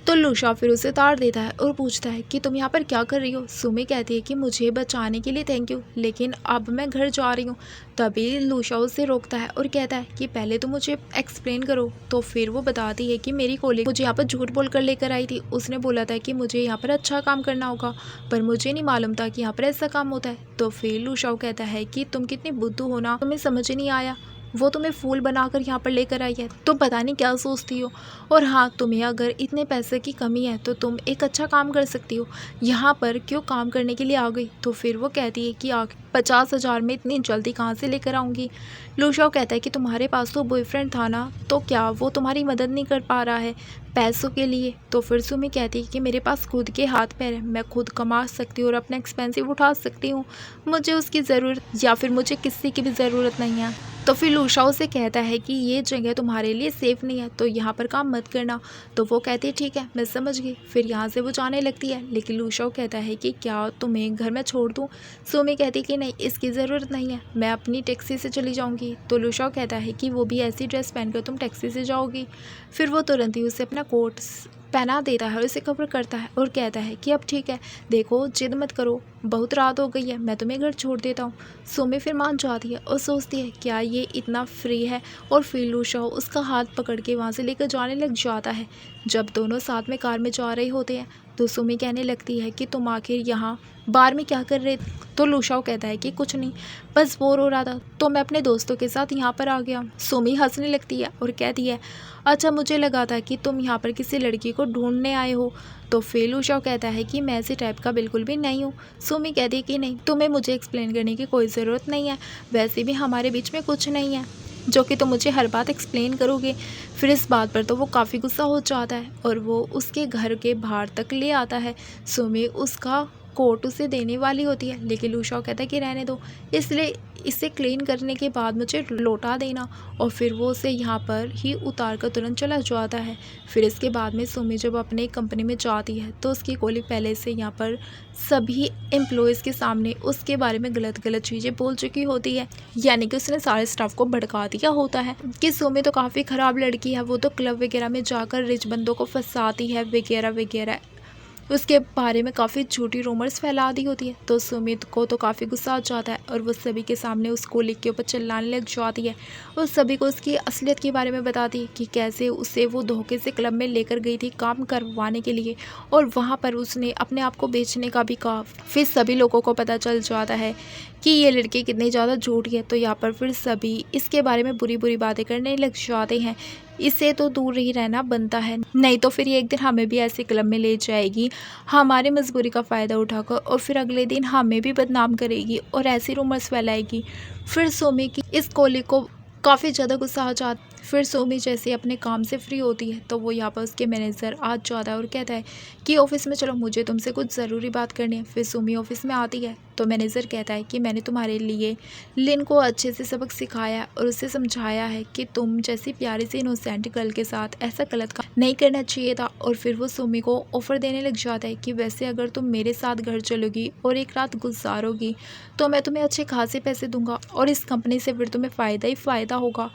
तो लूशाओ फिर उसे उतार देता है और पूछता है कि तुम यहाँ पर क्या कर रही हो। सुमी कहती है कि मुझे बचाने के लिए थैंक यू, लेकिन अब मैं घर जा रही हूँ। तभी लूशाओ उसे रोकता है और कहता है कि पहले तो मुझे एक्सप्लेन करो। तो फिर वो बताती है कि मेरी कोलिग मुझे यहाँ पर झूठ बोल कर लेकर आई थी, उसने बोला था कि मुझे यहाँ पर अच्छा काम करना होगा, पर मुझे नहीं मालूम था कि यहाँ पर ऐसा काम होता है। तो फिर लूशाओ कहता है कि तुम कितनी बुद्धू हो ना, तुम्हें समझ नहीं आया, वो तुम्हें फूल बनाकर यहाँ पर लेकर आई है, तुम पता नहीं क्या सोचती हो। और हाँ तुम्हें अगर इतने पैसे की कमी है तो तुम एक अच्छा काम कर सकती हो, यहाँ पर क्यों काम करने के लिए आ गई। तो फिर वो कहती है कि 50,000 में इतनी जल्दी कहाँ से लेकर आऊँगी। लूशाओ कहता है कि तुम्हारे पास तो बॉयफ्रेंड था ना, तो क्या वो तुम्हारी मदद नहीं कर पा रहा है पैसों के लिए। तो फिर सुमी कहती है कि मेरे पास खुद के हाथ पैर है, मैं खुद कमा सकती हूँ और अपना एक्सपेंसिव उठा सकती हूँ, मुझे उसकी ज़रूरत या फिर मुझे किसी की भी ज़रूरत नहीं है। तो फिर लूशाओ से कहता है कि ये जगह तुम्हारे लिए सेफ़ नहीं है, तो यहाँ पर काम मत करना। तो वो कहती है ठीक है मैं समझ गई। फिर यहाँ से वो जाने लगती है, लेकिन लूशाओ कहता है कि क्या तुम्हें घर में छोड़ दूँ। सुमी कहती है कि नहीं इसकी ज़रूरत नहीं है, मैं अपनी टैक्सी से चली जाऊँगी। तो लूशाओ कहता है कि वो भी ऐसी ड्रेस पहनकर तुम टैक्सी से जाओगी। फिर वो तुरंत ही उसे अपना कोट पहना देता है और उसे कवर करता है और कहता है कि अब ठीक है, देखो जिद मत करो, बहुत रात हो गई है, मैं तुम्हें घर छोड़ देता हूँ। सुमी फिर मान जाती है और सोचती है क्या ये इतना फ्री है, और फिर लूशाओ उसका हाथ पकड़ के वहाँ से लेकर जाने लग जाता है। जब दोनों साथ में कार में जा रहे होते हैं तो सुमी कहने लगती है कि तुम आखिर यहाँ बार में क्या कर रहे थे। तो लूशाओ कहता है कि कुछ नहीं, बस बोर हो रहा था तो मैं अपने दोस्तों के साथ यहाँ पर आ गया। सुमी हंसने लगती है और कहती है अच्छा मुझे लगा था कि तुम यहाँ पर किसी लड़की को ढूंढने आए हो। तो फिर लूशाओ कहता है कि मैं ऐसे टाइप का बिल्कुल भी नहीं हूँ। सुमी कहती है कि नहीं तुम्हें मुझे एक्सप्लेन करने की कोई ज़रूरत नहीं है, वैसे भी हमारे बीच में कुछ नहीं है जो कि तुम मुझे हर बात एक्सप्लेन करोगे। फिर इस बात पर तो वो काफ़ी गुस्सा हो जाता है और वो उसके घर के बाहर तक ले आता है। सुमी उसका कोट उसे देने वाली होती है, लेकिन लूशाओ कहता है कि रहने दो, इसलिए इसे क्लीन करने के बाद मुझे लौटा देना। और फिर वो उसे यहाँ पर ही उतार कर तुरंत चला जाता है। फिर इसके बाद में सुमी जब अपने कंपनी में जाती है तो उसकी कोलिग पहले से यहाँ पर सभी एम्प्लॉयज़ के सामने उसके बारे में गलत चीज़ें बोल चुकी होती है, यानी कि उसने सारे स्टाफ को भड़का दिया होता है कि सुमी तो काफ़ी ख़राब लड़की है, वो तो क्लब वगैरह में जाकर रिच बंदों को फंसाती है वगैरह वगैरह। उसके बारे में काफ़ी झूठी रूमर्स फैला दी होती है। तो सुमित को तो काफ़ी गुस्सा आ जाता है और वो सभी के सामने उस कोलिक के ऊपर चिल्लाने लग जाती है और सभी को उसकी असलियत के बारे में बताती है कि कैसे उसे वो धोखे से क्लब में लेकर गई थी काम करवाने के लिए और वहाँ पर उसने अपने आप को बेचने का भी कहा। फिर सभी लोगों को पता चल जाता है कि ये लड़की कितनी ज़्यादा झूठी है। तो यहाँ पर फिर सभी इसके बारे में बुरी बुरी बातें करने लग जाते हैं। इससे तो दूर ही रहना बनता है, नहीं तो फिर ये एक दिन हमें भी ऐसे क्लब में ले जाएगी हमारी मजबूरी का फ़ायदा उठाकर और फिर अगले दिन हमें भी बदनाम करेगी और ऐसी रूमर्स फैलाएगी। फिर सोमी की इस कोली को काफ़ी ज़्यादा गुस्सा आ जाता। फिर सोमी जैसे अपने काम से फ्री होती है तो वो यहाँ पर उसके मैनेजर आ जाता है और कहता है कि ऑफिस में चलो, मुझे तुमसे कुछ ज़रूरी बात करनी है। फिर सोमी ऑफिस में आती है तो मैनेजर कहता है कि मैंने तुम्हारे लिए लिन को अच्छे से सबक सिखाया है और उसे समझाया है कि तुम जैसी प्यारी सी इनोसेंट गर्ल के साथ ऐसा गलत काम नहीं करना चाहिए था। और फिर वो सोमी को ऑफर देने लग जाता है कि वैसे अगर तुम मेरे साथ घर चलोगी और एक रात गुजारोगी तो मैं तुम्हें अच्छे खासे पैसे दूंगा और इस कंपनी से फिर तुम्हें फ़ायदा ही फ़ायदा होगा।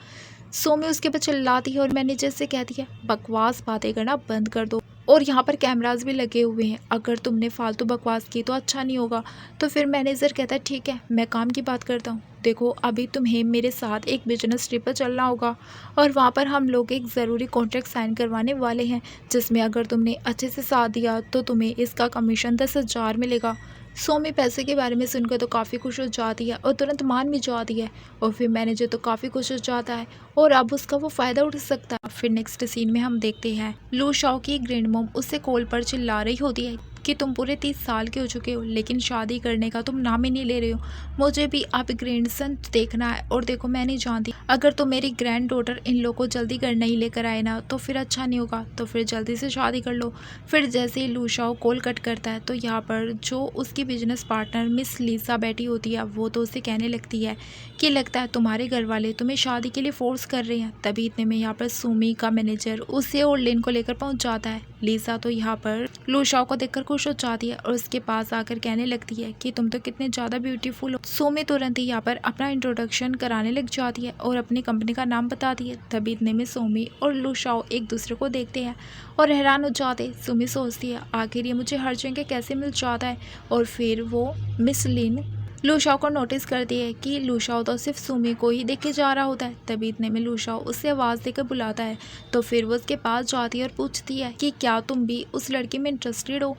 सोमी उसके ऊपर चिल्लाती है और मैनेजर से कहती है बकवास बातें करना बंद कर दो और यहाँ पर कैमरास भी लगे हुए हैं, अगर तुमने फालतू बकवास की तो अच्छा नहीं होगा। तो फिर मैनेजर कहता है ठीक है, मैं काम की बात करता हूँ। देखो अभी तुम्हें मेरे साथ एक बिजनेस ट्रिप पर चलना होगा और वहाँ पर हम लोग एक ज़रूरी कॉन्ट्रैक्ट साइन करवाने वाले हैं जिसमें अगर तुमने अच्छे से साथ दिया तो तुम्हें इसका कमीशन 10,000 मिलेगा। सोमी पैसे के बारे में सुनकर तो काफ़ी खुश हो जाती है और तुरंत मान भी जाती है और फिर मैनेजर तो काफ़ी खुश हो जाता है और अब उसका वो फ़ायदा उठा सकता है। फिर नेक्स्ट सीन में हम देखते हैं लू शाओ की ग्रैंड मॉम उससे कॉल पर चिल्ला रही होती है कि तुम पूरे 30 साल के हो चुके हो लेकिन शादी करने का तुम नाम ही नहीं ले रहे हो। मुझे भी अब ग्रैंडसन देखना है और देखो मैं नहीं जानती, अगर तो मेरी ग्रैंड डॉटर इन लोग को जल्दी घर नहीं लेकर आए ना तो फिर अच्छा नहीं होगा, तो फिर जल्दी से शादी कर लो। फिर जैसे ही लू शाओ कॉल कट करता है तो यहाँ पर जो उसकी बिजनेस पार्टनर मिस लीसा बैठी होती है वो तो उसे कहने लगती है कि लगता है तुम्हारे घर वाले तुम्हें शादी के लिए फोर्स कर रहे हैं। तभी इतने में यहाँ पर सुमी का मैनेजर उसे और लिन को लेकर पहुँच जाता है। लीसा तो यहाँ पर लू शाओ को देखकर खुश हो जाती है और उसके पास आकर कहने लगती है कि तुम तो कितने ज़्यादा ब्यूटीफुल हो। सुमी तुरंत ही यहाँ पर अपना इंट्रोडक्शन कराने लग जाती है और अपनी कंपनी का नाम बताती है। तभी इतने में सुमी और लू शाओ एक दूसरे को देखते हैं और हैरान हो जाते। सुमी सोचती है आखिर ये मुझे हर जगह कैसे मिल जाता है और फिर वो मिस लिन लू शाओ को नोटिस करती है कि लू शाओ तो सिर्फ सुमी को ही देखे जा रहा होता है। तभी इतने में लू शाओ उससे आवाज़ देकर बुलाता है तो फिर वो उसके पास जाती है और पूछती है कि क्या तुम भी उस लड़की में इंटरेस्टेड हो।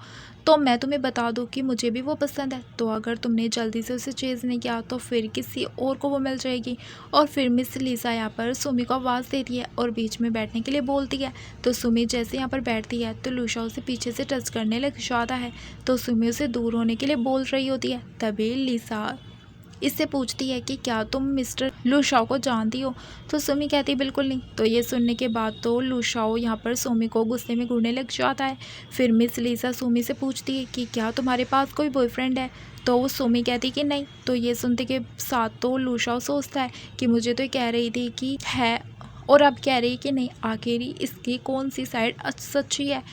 तो मैं तुम्हें बता दूं कि मुझे भी वो पसंद है, तो अगर तुमने जल्दी से उसे चेज़ नहीं किया तो फिर किसी और को वो मिल जाएगी। और फिर मिस लीसा यहाँ पर सुमी को आवाज़ देती है और बीच में बैठने के लिए बोलती है। तो सुमी जैसे यहाँ पर बैठती है तो लू शाओ उसे पीछे से टच करने लग जाता है तो सुमी उसे दूर होने के लिए बोल रही होती है। तभी लीसा इससे पूछती है कि क्या तुम मिस्टर लू शाओ को जानती हो। तो सुमी कहती बिल्कुल नहीं। तो ये सुनने के बाद तो लू शाओ यहाँ पर सुमी को गुस्से में घूरने लग जाता है। फिर मिस लीसा सुमी से पूछती है कि क्या तुम्हारे पास कोई बॉयफ्रेंड है। तो वो सुमी कहती कि नहीं। तो ये सुनते के साथ तो लू शाओ सोचता है कि मुझे तो ये कह रही थी कि है और अब कह रही कि नहीं, आखिर इसकी कौन सी साइड सच्ची है।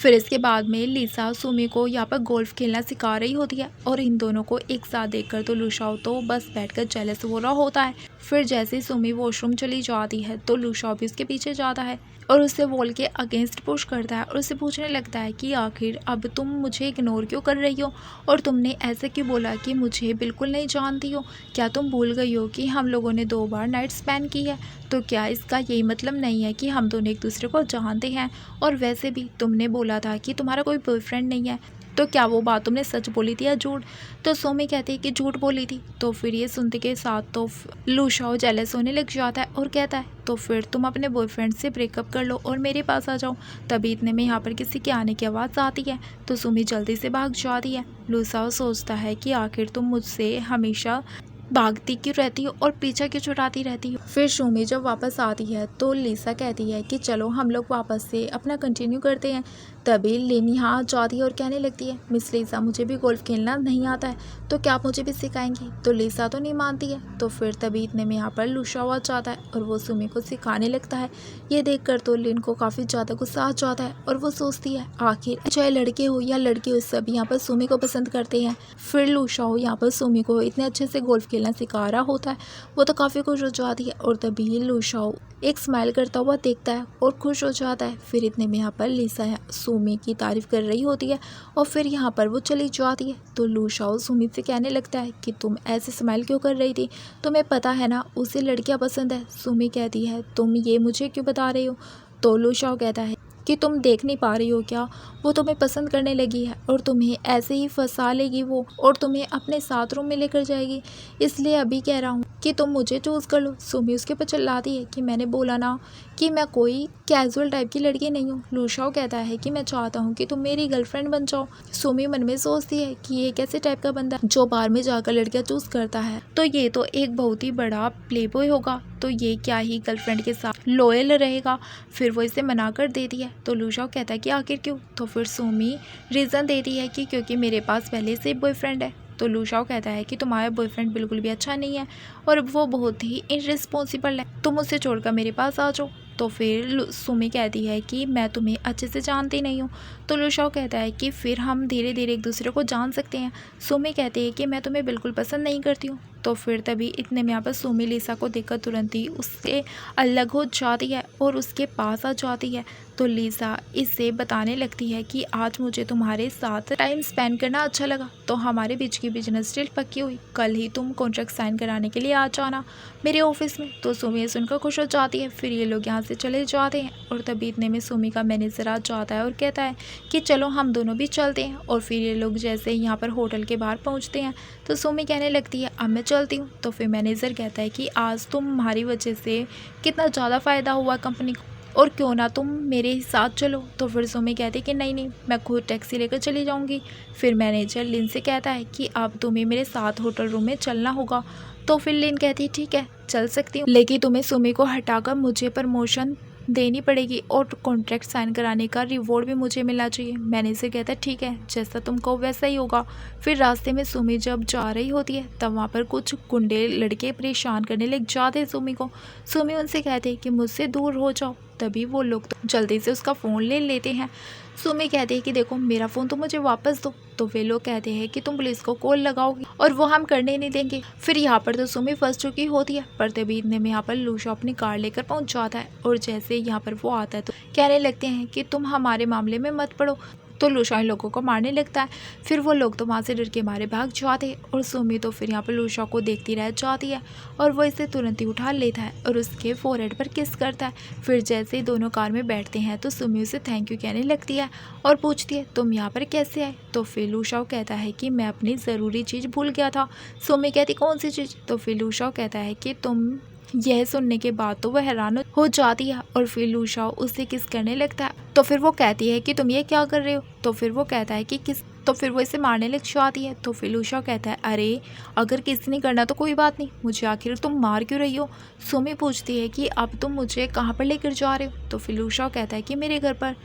फिर इसके बाद में लीसा सुमी को यहाँ पर गोल्फ खेलना सिखा रही होती है और इन दोनों को एक साथ देखकर तो लू शाओ तो बस बैठकर जेलस हो रहा होता है। फिर जैसे ही सुमी वॉशरूम चली जाती है तो लू शाओ भी उसके पीछे जाता है और उसे वॉल के अगेंस्ट पुश करता है और उसे पूछने लगता है कि आखिर अब तुम मुझे इग्नोर क्यों कर रही हो और तुमने ऐसे क्यों बोला कि मुझे बिल्कुल नहीं जानती हो। क्या तुम भूल गई हो कि हम लोगों ने 2 बार नाइट स्पेंड की है। तो क्या इसका यही मतलब नहीं है कि हम दोनों एक दूसरे को जानते हैं। और वैसे भी तुमने बोला था कि तुम्हारा कोई बॉयफ्रेंड नहीं है, तो क्या वो बात तुमने सच बोली थी या झूठ। तो सोमी कहती है कि झूठ बोली थी। तो फिर ये सुनते के साथ तो लू शाओ जेलस होने लग जाता है और कहता है तो फिर तुम अपने बॉयफ्रेंड से ब्रेकअप कर लो और मेरे पास आ जाओ। तभी इतने में यहाँ पर किसी के आने की आवाज़ आती है तो सुमी जल्दी से भाग जाती है। लू शाओ सोचता है कि आखिर तुम मुझसे हमेशा भागती क्यों रहती हो और पीछा क्यों छुड़ाती रहती हो। फिर सुमी जब वापस आती है तो लीसा कहती है कि चलो हम लोग वापस से अपना कंटिन्यू करते हैं। तभी लिन यहाँ आ जाती है और कहने लगती है मिस लीसा मुझे भी गोल्फ खेलना नहीं आता है, तो क्या आप मुझे भी सिखाएंगी। तो लीसा तो नहीं मानती है। तो फिर तभी इतने में यहाँ पर लू शाओ आ जाता है और वो सुमी को सिखाने लगता है। ये देखकर तो लिन को काफ़ी ज़्यादा गुस्सा आ जाता है और वो सोचती है आखिर चाहे लड़के हो या लड़की हो सभी यहाँ पर सुमी को पसंद करते हैं। फिर लू शाओ यहाँ पर सुमी को इतने अच्छे से गोल्फ खेलना सिखा रहा होता है, वो तो काफ़ी खुश हो जाती है और तभी लू शाओ एक स्माइल करता हुआ देखता है और खुश हो जाता है। फिर इतने में यहाँ पर लीसा सुमी की तारीफ़ कर रही होती है और फिर यहाँ पर वो चली जाती है। तो लू शाओ सुमी से कहने लगता है कि तुम ऐसे स्माइल क्यों कर रही थी, तुम्हें पता है ना उसे लड़कियाँ पसंद है। सुमी कहती है तुम ये मुझे क्यों बता रही हो। तो लू शाओ कहता है कि तुम देख नहीं पा रही हो क्या, वो तुम्हें पसंद करने लगी है और तुम्हें ऐसे ही फंसा लेगी वो, और तुम्हें अपने साथ रूम में लेकर जाएगी। इसलिए अभी कह रहा हूँ कि तुम मुझे चूज़ कर लो। सुमी उसके ऊपर चिल्लाती है कि मैंने बोला ना कि मैं कोई कैजुअल टाइप की लड़की नहीं हूँ। लू शाओ कहता है कि मैं चाहता हूँ कि तुम मेरी गर्लफ्रेंड बन जाओ। सुमी मन में सोचती है कि ये कैसे टाइप का बंदा है जो बाहर में जाकर लड़कियाँ चूज़ करता है, तो ये तो एक बहुत ही बड़ा प्ले बॉय होगा, तो ये क्या ही गर्लफ्रेंड के साथ लॉयल रहेगा। फिर वो इसे मना कर देती है। तो लू शाओ कहता है कि आखिर क्यों। तो फिर सुमी रीज़न देती है कि क्योंकि मेरे पास पहले से बॉयफ्रेंड है। तो लू शाओ कहता है कि तुम्हारा बॉयफ्रेंड बिल्कुल भी अच्छा नहीं है और वो बहुत ही इररिस्पॉन्सिबल है, तुम उसे छोड़कर मेरे पास आ जाओ। तो फिर सुमी कहती है कि मैं तुम्हें अच्छे से जानती नहीं हूँ। तो लू शाओ कहता है कि फिर हम धीरे धीरे एक दूसरे को जान सकते हैं। सुमी कहती है कि मैं तुम्हें बिल्कुल पसंद नहीं करती हूँ। तो फिर तभी इतने में यहाँ पर सुमी लिसा को देखकर तुरंत ही उससे अलग हो जाती है और उसके पास आ जाती है। तो लिसा इससे बताने लगती है कि आज मुझे तुम्हारे साथ टाइम स्पेंड करना अच्छा लगा, तो हमारे बीच की बिजनेस डील पक्की हुई, कल ही तुम कॉन्ट्रैक्ट साइन कराने के लिए आ जाना मेरे ऑफिस में। तो सुमी सुनकर खुश हो जाती है। फिर ये लोग यहाँ से चले जाते हैं और तभी इतने में सुमी का मैनेजर आ जाता है और कहता है कि चलो हम दोनों भी चलते हैं। और फिर ये लोग जैसे यहाँ पर होटल के बाहर पहुँचते हैं तो सुमी कहने लगती है अब मैं चलती हूँ। तो फिर मैनेजर कहता है कि आज तुम्हारी वजह से कितना ज़्यादा फ़ायदा हुआ कंपनी को, और क्यों ना तुम मेरे साथ चलो। तो फिर सुमी कहती है कि नहीं नहीं, मैं खुद टैक्सी लेकर चली जाऊंगी। फिर मैनेजर लिन से कहता है कि अब तुम्हें मेरे साथ होटल रूम में चलना होगा। तो फिर लिन कहती है ठीक है चल सकती हूँ, लेकिन तुम्हें सुमी को हटाकर मुझे प्रमोशन देनी पड़ेगी और कॉन्ट्रैक्ट साइन कराने का रिवॉर्ड भी मुझे मिलना चाहिए। मैनेजर कहता है ठीक है जैसा तुम कहो वैसा ही होगा। फिर रास्ते में सुमी जब जा रही होती है तब वहाँ पर कुछ गुंडे लड़के परेशान करने लग जाते हैं सुमी को। सुमी उनसे कहते हैं कि मुझसे दूर हो जाओ। तभी वो लोग तो जल्दी से उसका फ़ोन ले लेते हैं। सुमी कहती है कि देखो मेरा फ़ोन तो मुझे वापस दो। तो वे लोग कहते हैं कि तुम पुलिस को कॉल लगाओगी और वो हम करने नहीं देंगे। फिर यहाँ पर तो सुमी फंस चुकी होती है, पर तभी इतने में यहाँ पर लू शाओ अपनी कार लेकर पहुँच जाता है और जैसे यहाँ पर वो आता है तो कहने लगते हैं कि तुम हमारे मामले में मत पड़ो। तो लू शाओ इन लोगों को मारने लगता है। फिर वो लोग तो वहाँ से डर के मारे भाग जाते हैं और सुमी तो फिर यहाँ पर लू शाओ को देखती रह जाती है और वो इसे तुरंत ही उठा लेता है और उसके फोरहेड पर किस करता है। फिर जैसे ही दोनों कार में बैठते हैं तो सुमी उसे थैंक यू कहने लगती है और पूछती है तुम यहाँ पर कैसे आए। तो फिर लू शाओ कहता है कि मैं अपनी ज़रूरी चीज़ भूल गया था। सुमी कहती कौन सी चीज़। तो फिर लू शाओ कहता है कि तुम यह सुनने के बाद तो वह हैरान हो जाती है और फिर लू शाओ उससे किस करने लगता है। तो फिर वो कहती है कि तुम ये क्या कर रहे हो। तो फिर वो कहता है कि किस। तो फिर वो इसे मारने लग जाती है। तो फिर लू शाओ कहता है अरे अगर किसी ने करना तो कोई बात नहीं, मुझे आखिर तुम मार क्यों रही हो। सुमी पूछती है कि अब तुम मुझे कहाँ पर लेकर जा रहे हो। तो फिर लू शाओ कहता है कि मेरे घर पर।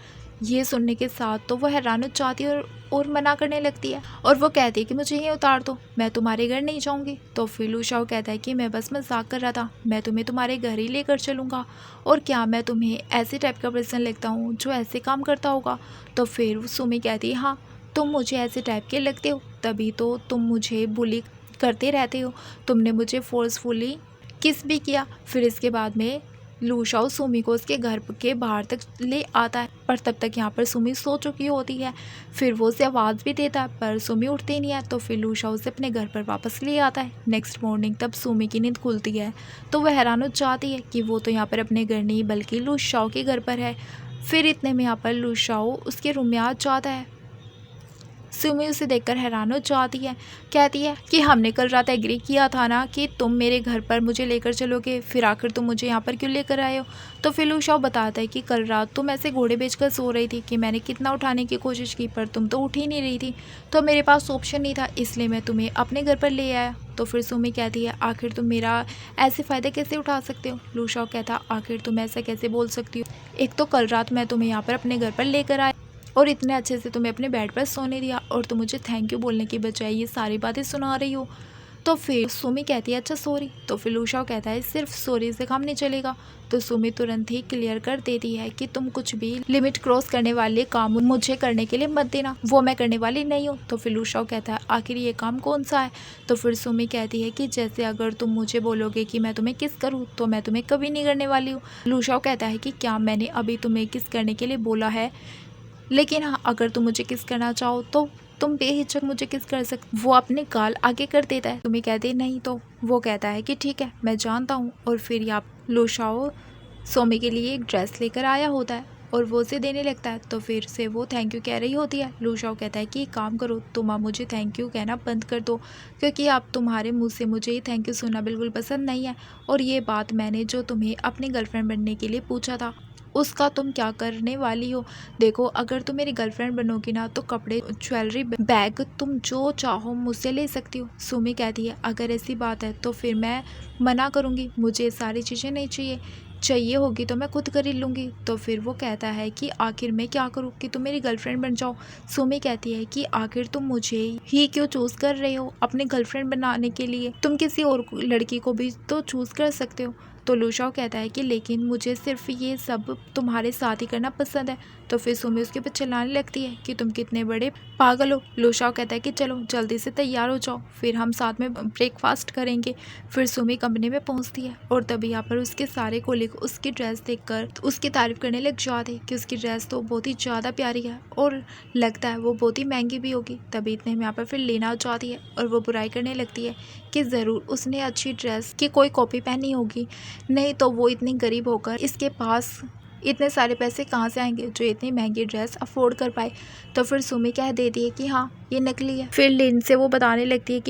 ये सुनने के साथ तो वो हैरान हो जाती है और मना करने लगती है और वो कहती है कि मुझे यहीं उतार दो, मैं तुम्हारे घर नहीं जाऊंगी। तो फिर लू शाओ कहता है कि मैं बस मजाक कर रहा था, मैं तुम्हें तुम्हारे घर ही लेकर चलूँगा, और क्या मैं तुम्हें ऐसे टाइप का पर्सन लगता हूँ जो ऐसे काम करता होगा। तो फिर सुमी कहती है हाँ तुम मुझे ऐसे टाइप के लगते हो, तभी तो तुम मुझे बुली करते रहते हो, तुमने मुझे फोर्सफुली किस भी किया। फिर इसके बाद में लू शाओ सुमी को उसके घर के बाहर तक ले आता है, पर तब तक यहाँ पर सुमी सो चुकी होती है। फिर वो उसे आवाज़ भी देता है पर सुमी उठती नहीं है। तो फिर लू शाओ उसे अपने घर पर वापस ले आता है। नेक्स्ट मॉर्निंग तब सुमी की नींद खुलती है तो वह हैरान हो जाती है कि वो तो यहाँ पर अपने घर नहीं बल्कि लू शाओ के घर पर है। फिर इतने में यहाँ पर लू शाओ उसके रूम में आ जाता है। सुमी उसे देखकर हैरान हो जाती है, कहती है कि हमने कल रात एग्री किया था ना कि तुम मेरे घर पर मुझे लेकर चलोगे, फिर आखिर तुम मुझे यहाँ पर क्यों लेकर आए हो। तो फिर लू शाओ बताता है कि कल रात तुम ऐसे घोड़े बेचकर सो रही थी कि मैंने कितना उठाने की कोशिश की पर तुम तो उठ ही नहीं रही थी, तो मेरे पास ऑप्शन नहीं था, इसलिए मैं तुम्हें अपने घर पर ले आया। तो फिर सुमी कहती है आखिर तुम मेरा ऐसे फ़ायदे कैसे उठा सकते हो। लू शाओ कहता आखिर तुम ऐसा कैसे बोल सकती हो, एक तो कल रात मैं तुम्हें यहाँ पर अपने घर पर लेकर आया और इतने अच्छे से तुम्हें अपने बेड पर सोने दिया, और तुम मुझे थैंक यू बोलने की बजाय ये सारी बातें सुना रही हो। तो फिर सुमी कहती है अच्छा सॉरी। तो फिर लू शाओ कहता है सिर्फ सॉरी से काम नहीं चलेगा। तो सुमी तुरंत ही क्लियर कर देती है कि तुम कुछ भी लिमिट क्रॉस करने वाले काम मुझे करने के लिए मत देना, वो मैं करने वाली नहीं हूँ। तो फिर लू शाओ कहता है आखिर ये काम कौन सा है। तो फिर सुमी कहती है कि जैसे अगर तुम मुझे बोलोगे कि मैं तुम्हें किस करूँ तो मैं तुम्हें कभी नहीं करने वाली हूँ। लू शाओ कहता है कि क्या मैंने अभी तुम्हें किस करने के लिए बोला है। लेकिन हाँ, अगर तुम मुझे किस करना चाहो तो तुम बेहिचक मुझे किस कर सकते। वो अपने गाल आगे कर देता है। तुम्हें कहते नहीं तो वो कहता है कि ठीक है मैं जानता हूँ। और फिर यहाँ लू शाओ सोमी के लिए एक ड्रेस लेकर आया होता है और वो उसे देने लगता है। तो फिर से वो थैंक यू कह रही होती है। लू शाओ कहता है कि एक काम करो, तुम अब मुझे थैंक यू कहना बंद कर दो, क्योंकि अब तुम्हारे मुंह से मुझे ये थैंक यू सुनना बिल्कुल पसंद नहीं है। और ये बात मैंने जो तुम्हें अपनी गर्लफ्रेंड बनने के लिए पूछा था उसका तुम क्या करने वाली हो। देखो, अगर तुम मेरी गर्लफ्रेंड बनोगी ना तो कपड़े, ज्वेलरी, बैग तुम जो चाहो मुझसे ले सकती हो। सुमी कहती है अगर ऐसी बात है तो फिर मैं मना करूँगी, मुझे ये सारी चीज़ें नहीं चाहिए होगी तो मैं खुद खरीद लूँगी। तो फिर वो कहता है कि आखिर मैं क्या करूँ कि तुम मेरी गर्लफ्रेंड बन जाओ। सुमी कहती है कि आखिर तुम मुझे ही क्यों चूज़ कर रहे हो अपनी गर्लफ्रेंड बनाने के लिए, तुम किसी और लड़की को भी तो चूज़ कर सकते हो। तो लू शाओ कहता है कि लेकिन मुझे सिर्फ ये सब तुम्हारे साथ ही करना पसंद है। तो फिर सुमी उसके ऊपर चिल्लाने लगती है कि तुम कितने बड़े पागल हो। लू शाओ कहता है कि चलो जल्दी से तैयार हो जाओ, फिर हम साथ में ब्रेकफास्ट करेंगे। फिर सुमी कंपनी में पहुंचती है और तभी यहाँ पर उसके सारे कोलीग उसकी ड्रेस देखकर उसकी तारीफ करने लग जाते हैं कि उसकी ड्रेस तो बहुत ही ज़्यादा प्यारी है और लगता है वो बहुत ही महंगी भी होगी। तभी इतने में यहाँ पर फिर लेना जाती है और वो बुराई करने लगती है कि ज़रूर उसने अच्छी ड्रेस की कोई कॉपी पहनी होगी, नहीं तो वो इतनी गरीब होकर इसके पास इतने सारे पैसे कहाँ से आएंगे जो इतनी महंगी ड्रेस अफोर्ड कर पाए। तो फिर सुमी कह देती है कि हाँ ये नकली है। फिर लिन से वो बताने लगती है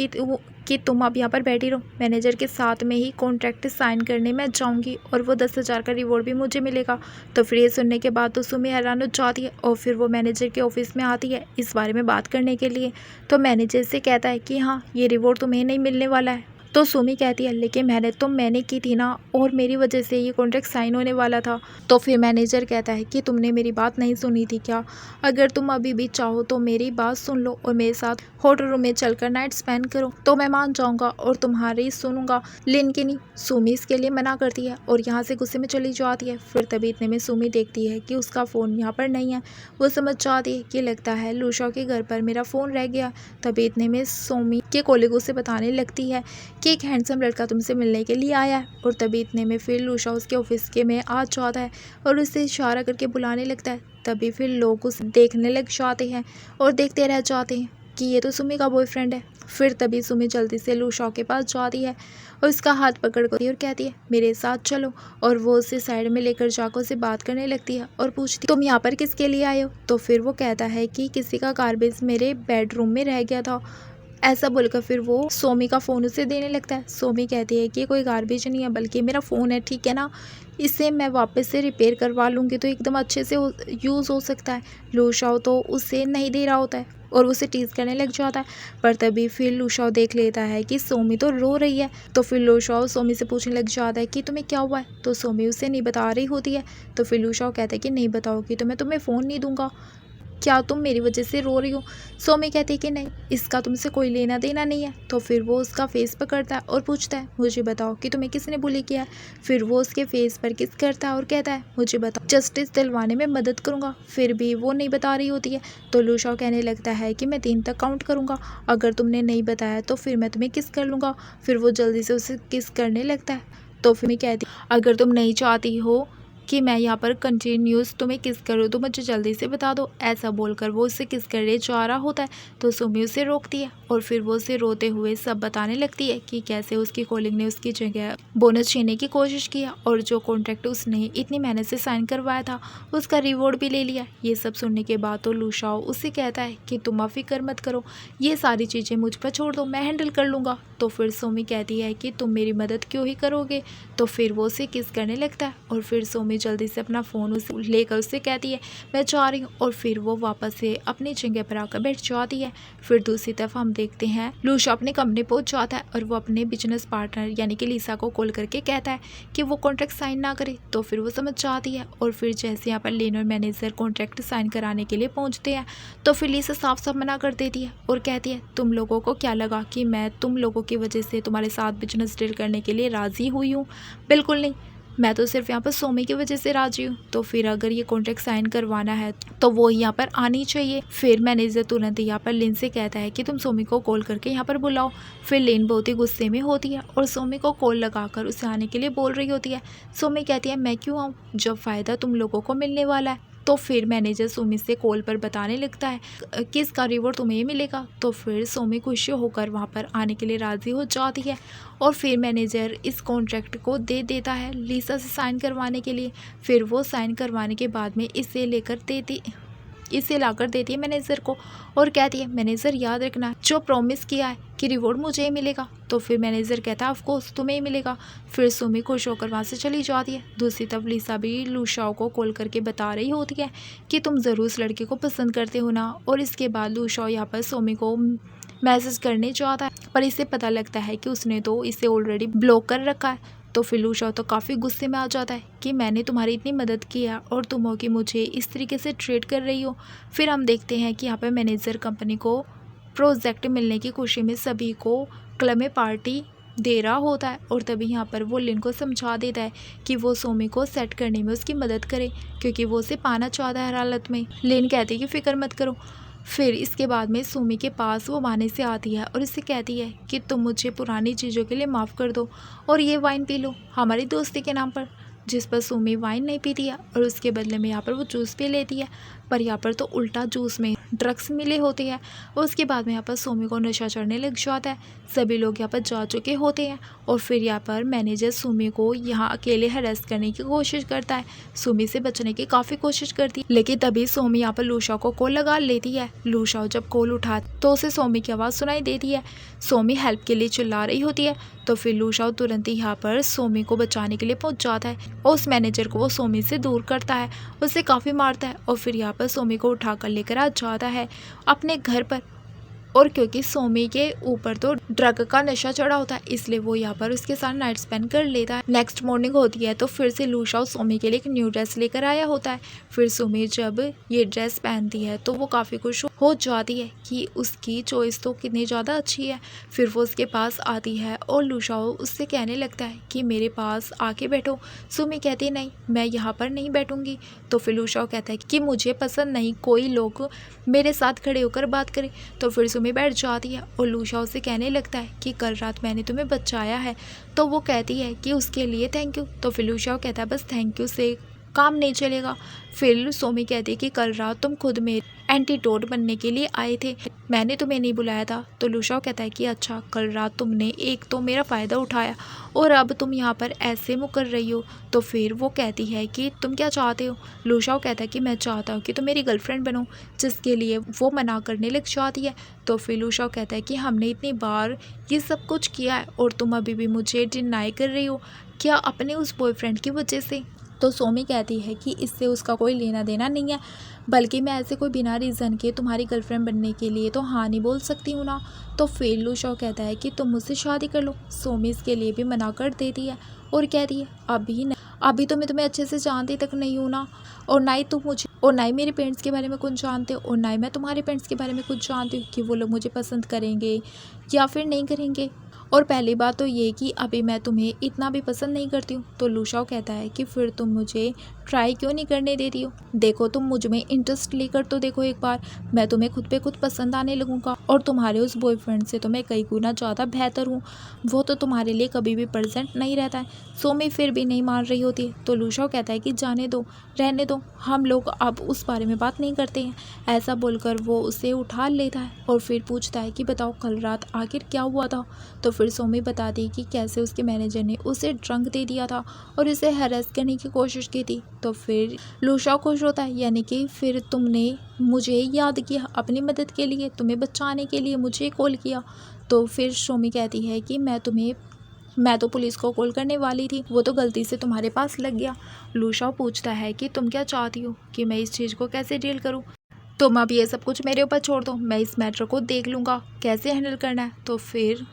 कि तुम अब यहाँ पर बैठी रहो, मैनेजर के साथ में ही कॉन्ट्रैक्ट साइन करने मैं जाऊँगी और वो 10,000 का रिवॉर्ड भी मुझे मिलेगा। तो फिर ये सुनने के बाद तो सुमी हैरान हो जाती है और फिर वो मैनेजर के ऑफिस में आती है इस बारे में बात करने के लिए। तो मैनेजर से कहता है कि हाँ ये रिवॉर्ड तुम्हें नहीं मिलने वाला है। तो सुमी कहती है लेकिन मेहनत तो मैंने की थी ना और मेरी वजह से ये कॉन्ट्रैक्ट साइन होने वाला था। तो फिर मैनेजर कहता है कि तुमने मेरी बात नहीं सुनी थी क्या, अगर तुम अभी भी चाहो तो मेरी बात सुन लो और मेरे साथ होटल रूम में चलकर नाइट स्पेंड करो तो मैं मान जाऊंगा और तुम्हारी सुनूंगा। लेकिन की नहीं, सुमी इसके लिए मना करती है और यहाँ से गुस्से में चली जाती है। फिर तभी इतने में सुमी देखती है कि उसका फ़ोन यहाँ पर नहीं है। वो समझ जाती है कि लगता है लू शाओ के घर पर मेरा फ़ोन रह गया। तभी इतने में सुमी के कोलीग से बताने लगती है कि एक हैंडसम लड़का तुमसे मिलने के लिए आया है। और तभी इतने में फिर लू शाओ उसके ऑफिस के में आ जाता है और उसे इशारा करके बुलाने लगता है। तभी फिर लोग उसे देखने लग जाते हैं और देखते रह जाते हैं कि ये तो सुमी का बॉयफ्रेंड है। फिर तभी सुमी जल्दी से लू शाओ के पास जाती है और उसका हाथ पकड़ती और कहती है मेरे साथ चलो। और वो उसे साइड में लेकर जाकर उसे बात करने लगती है और पूछती तुम यहाँ पर किसके लिए आए हो। तो फिर वो कहता है कि किसी का गार्बेज मेरे बेडरूम में रह गया था। ऐसा बोलकर फिर वो सोमी का फ़ोन उसे देने लगता है। सोमी कहती है कि कोई गार्बेज नहीं है बल्कि मेरा फ़ोन है, ठीक है ना, इसे मैं वापस से रिपेयर करवा लूँगी तो एकदम अच्छे से यूज़ हो सकता है। लू शाओ तो उसे नहीं दे रहा होता है और उसे टीज़ करने लग जाता है। पर तभी फिर लू शाओ देख लेता है कि सोमी तो रो रही है। तो फिर लू शाओ सोमी से पूछने लग जाता है कि तुम्हें क्या हुआ है। तो सोमी उसे नहीं बता रही होती है। तो फिर लू शाओ कहता है कि नहीं बताओगी तो मैं तुम्हें फ़ोन नहीं दूंगा, क्या तुम मेरी वजह से रो रही हो। सोमी कहती है कि नहीं, इसका तुमसे कोई लेना देना नहीं है। तो फिर वो उसका फेस पकड़ता है और पूछता है मुझे बताओ कि तुम्हें किसने बुली किया है। फिर वो उसके फेस पर किस करता है और कहता है मुझे बताओ, जस्टिस दिलवाने में मदद करूंगा। फिर भी वो नहीं बता रही होती है। तो लू शाओ कहने लगता है कि मैं 3 तक काउंट करूंगा, अगर तुमने नहीं बताया तो फिर मैं तुम्हें किस कर लूँगा। फिर वो जल्दी से उसे किस करने लगता है। तो फिर मैं कहती अगर तुम नहीं चाहती हो कि मैं यहाँ पर कंटिन्यूस तुम्हें किस करूँ तो मुझे जल्दी से बता दो। ऐसा बोलकर वो उसे किस करने जा रहा होता है। तो सुमी उसे रोकती है और फिर वो उसे रोते हुए सब बताने लगती है कि कैसे उसकी कॉलिंग ने उसकी जगह बोनस छीनने की कोशिश किया और जो कॉन्ट्रैक्ट उसने इतनी मेहनत से साइन करवाया था उसका रिवॉर्ड भी ले लिया। ये सब सुनने के बाद तो लू शाओ उससे कहता है कि तुम आप फिक्र मत करो, ये सारी चीज़ें मुझ पर छोड़ दो, मैं हैंडल कर लूँगा। तो फिर सोमी कहती है कि तुम मेरी मदद क्यों ही करोगे। तो फिर वो उसे किस करने लगता है और फिर सोमी जल्दी से अपना फ़ोन उसे लेकर उससे कहती है मैं जा रही हूँ और फिर वो वापस से अपनी जगह पर आकर बैठ जाती है। फिर दूसरी तरफ हम देखते हैं लू शाओ अपने कंपनी पहुंच जाता है और वो अपने बिजनेस पार्टनर यानी कि लिसा को कॉल करके कहता है कि वो कॉन्ट्रैक्ट साइन ना करे। तो फिर वो समझ जाती है और फिर जैसे यहाँ पर लेन और मैनेजर कॉन्ट्रैक्ट साइन कराने के लिए पहुँचते हैं तो फिर लिसा साफ साफ मना कर देती है और कहती है तुम लोगों को क्या लगा कि मैं तुम लोगों की वजह से तुम्हारे साथ बिजनेस डील करने के लिए राज़ी हुई हूँ, बिल्कुल नहीं, मैं तो सिर्फ यहाँ पर सोमी की वजह से राजी हूँ। तो फिर अगर ये कॉन्ट्रैक्ट साइन करवाना है तो वो यहाँ पर आनी चाहिए। फिर मैनेजर तुरंत यहाँ पर लिन से कहता है कि तुम सोमी को कॉल करके यहाँ पर बुलाओ। फिर लिन बहुत ही गुस्से में होती है और सोमी को कॉल लगाकर उसे आने के लिए बोल रही होती है। सोमी कहती है मैं क्यों आऊँ जब फ़ायदा तुम लोगों को मिलने वाला है। तो फिर मैनेजर सोमी से कॉल पर बताने लगता है कि इसका रिवॉर्ड तुम्हें मिलेगा। तो फिर सोमी खुशी होकर वहाँ पर आने के लिए राज़ी हो जाती है और फिर मैनेजर इस कॉन्ट्रैक्ट को दे देता है लिसा से साइन करवाने के लिए। फिर वो साइन करवाने के बाद में इसे लाकर देती है मैनेजर को और कहती है मैनेजर याद रखना जो प्रॉमिस किया है कि रिवॉर्ड मुझे ही मिलेगा। तो फिर मैनेजर कहता है ऑफ कोर्स तुम्हें ही मिलेगा। फिर सुमी खुश होकर वहाँ से चली जाती है। दूसरी तरफ लिसा भी लूशाओ को कॉल करके बता रही होती है कि तुम ज़रूर उस लड़के को पसंद करते हो ना। और इसके बाद लूशाओ यहाँ पर सोमी को मैसेज करने जाता है पर इसे पता लगता है कि उसने तो इसे ऑलरेडी ब्लॉक कर रखा है। तो फिर लूशाओ तो काफ़ी गुस्से में आ जाता है कि मैंने तुम्हारी इतनी मदद की है और तुम हो कि मुझे इस तरीके से ट्रीट कर रही हो। फिर हम देखते हैं कि यहाँ पर मैनेजर कंपनी को प्रोजेक्ट मिलने की खुशी में सभी को क्लब में पार्टी दे रहा होता है और तभी यहाँ पर वो लिन को समझा देता है कि वो सोमी को सेट करने में उसकी मदद करे क्योंकि वो उसे पाना चाहता है हर हालत में। लिन कहती है कि फ़िक्र मत करो। फिर इसके बाद में सोमी के पास वो बहाने से आती है और इसे कहती है कि तुम मुझे पुरानी चीज़ों के लिए माफ़ कर दो और ये वाइन पी लो हमारी दोस्ती के नाम पर। जिस पर सोमी वाइन नहीं पीती है और उसके बदले में यहाँ पर वो जूस पी लेती है पर यहाँ पर तो उल्टा जूस में ड्रग्स मिले होते हैं। और उसके बाद में यहाँ पर सोमी को नशा चढ़ने लग जाता है। सभी लोग यहाँ पर जा चुके होते हैं और फिर यहाँ पर मैनेजर सोमी को यहाँ अकेले हरेस करने की कोशिश करता है। सोमी से बचने की काफ़ी कोशिश करती है लेकिन तभी सोमी यहाँ पर लूशा को कॉल लगा लेती है। लूशा जब कॉल उठा तो उसे सोमी की आवाज़ सुनाई देती है। सोमी हेल्प के लिए चिल्ला रही होती है तो फिर लूशा तुरंत ही यहाँ पर सोमी को बचाने के लिए पहुँच जाता है और उस मैनेजर को वो सोमी से दूर करता है, उसे काफ़ी मारता है और फिर यहाँ पर सोमी को उठाकर लेकर आ जाता है अपने घर पर। और क्योंकि सोमी के ऊपर तो ड्रग का नशा चढ़ा होता है इसलिए वो यहाँ पर उसके साथ नाइट स्पेंड कर लेता है। नेक्स्ट मॉर्निंग होती है तो फिर से लूशा सोमी के लिए एक न्यू ड्रेस लेकर आया होता है। फिर सोमी जब ये ड्रेस पहनती है तो वो काफ़ी खुश हो जाती है कि उसकी चॉइस तो कितनी ज़्यादा अच्छी है। फिर वो उसके पास आती है और लूशा उससे कहने लगता है कि मेरे पास आके बैठो। सोमी कहती नहीं मैं यहाँ पर नहीं बैठूंगी। तो फिर लूशा कहता है कि मुझे पसंद नहीं कोई लोग मेरे साथ खड़े होकर बात करें। तो फिर सोमी बैठ जाती है और लूशा उसे कहने लगता है कि कल रात मैंने तुम्हें बचाया है। तो वो कहती है कि उसके लिए थैंक यू। तो फिर लूशा कहता है बस थैंक यू से काम नहीं चलेगा। फिर सोमी कहती है कि कल रात तुम खुद मेरे एंटीडोट बनने के लिए आए थे, मैंने तुम्हें नहीं बुलाया था। तो लूशा कहता है कि अच्छा कल रात तुमने एक तो मेरा फ़ायदा उठाया और अब तुम यहाँ पर ऐसे मुकर रही हो। तो फिर वो कहती है कि तुम क्या चाहते हो। लूशा कहता है कि मैं चाहता हूँ कि तुम मेरी गर्लफ्रेंड बनो, जिसके लिए वो मना करने लग जाती है। तो फिर लूशा कहता है कि हमने इतनी बार ये सब कुछ किया है और तुम अभी भी मुझे डिनाई कर रही हो, क्या अपने उस बॉयफ्रेंड की वजह से। तो सोमी कहती है कि इससे उसका कोई लेना देना नहीं है, बल्कि मैं ऐसे कोई बिना रीज़न के तुम्हारी गर्लफ्रेंड बनने के लिए तो हाँ नहीं बोल सकती हूँ ना। तो फिर लूशा कहता है कि तुम मुझसे शादी कर लो। सोमी इसके लिए भी मना कर देती है और कहती है अभी तो मैं तुम्हें अच्छे से जानती तक नहीं हूँ ना, और ना ही तुम मुझे और ना ही मेरे पेरेंट्स के बारे में कुछ जानते हो और ना ही मैं तुम्हारे पेरेंट्स के बारे में कुछ जानती हूँ कि वो लोग मुझे पसंद करेंगे या फिर नहीं करेंगे। और पहली बात तो ये कि अभी मैं तुम्हें इतना भी पसंद नहीं करती हूँ। तो लूशा कहता है कि फिर तुम मुझे ट्राई क्यों नहीं करने देती हो। देखो तुम मुझ में इंटरेस्ट लेकर तो देखो एक बार, मैं तुम्हें खुद पे खुद पसंद आने लगूंगा और तुम्हारे उस बॉयफ्रेंड से तो मैं कई गुना ज़्यादा बेहतर हूँ, वो तो तुम्हारे लिए कभी भी प्रेजेंट नहीं रहता है। सोमी फिर भी नहीं मान रही होती। तो लूशा कहता है कि जाने दो, रहने दो, हम लोग अब उस बारे में बात नहीं करते हैं। ऐसा बोलकर वो उसे उठा लेता है और फिर पूछता है कि बताओ कल रात आखिर क्या हुआ था। तो फिर सोमी बताती कि कैसे उसके मैनेजर ने उसे ड्रंक दे दिया था और उसे हरास करने की कोशिश की थी। तो फिर लूशा खुश होता है, यानी कि फिर तुमने मुझे याद किया अपनी मदद के लिए, तुम्हें बचाने के लिए मुझे कॉल किया। तो फिर सोमी कहती है कि मैं तो पुलिस को कॉल करने वाली थी, वो तो गलती से तुम्हारे पास लग गया। लूशा पूछता है कि तुम क्या चाहती हो कि मैं इस चीज़ को कैसे डील करूं। तुम अब ये सब कुछ मेरे ऊपर छोड़ दो, मैं इस मैटर को देख लूँगा कैसे हैंडल करना है। तो फिर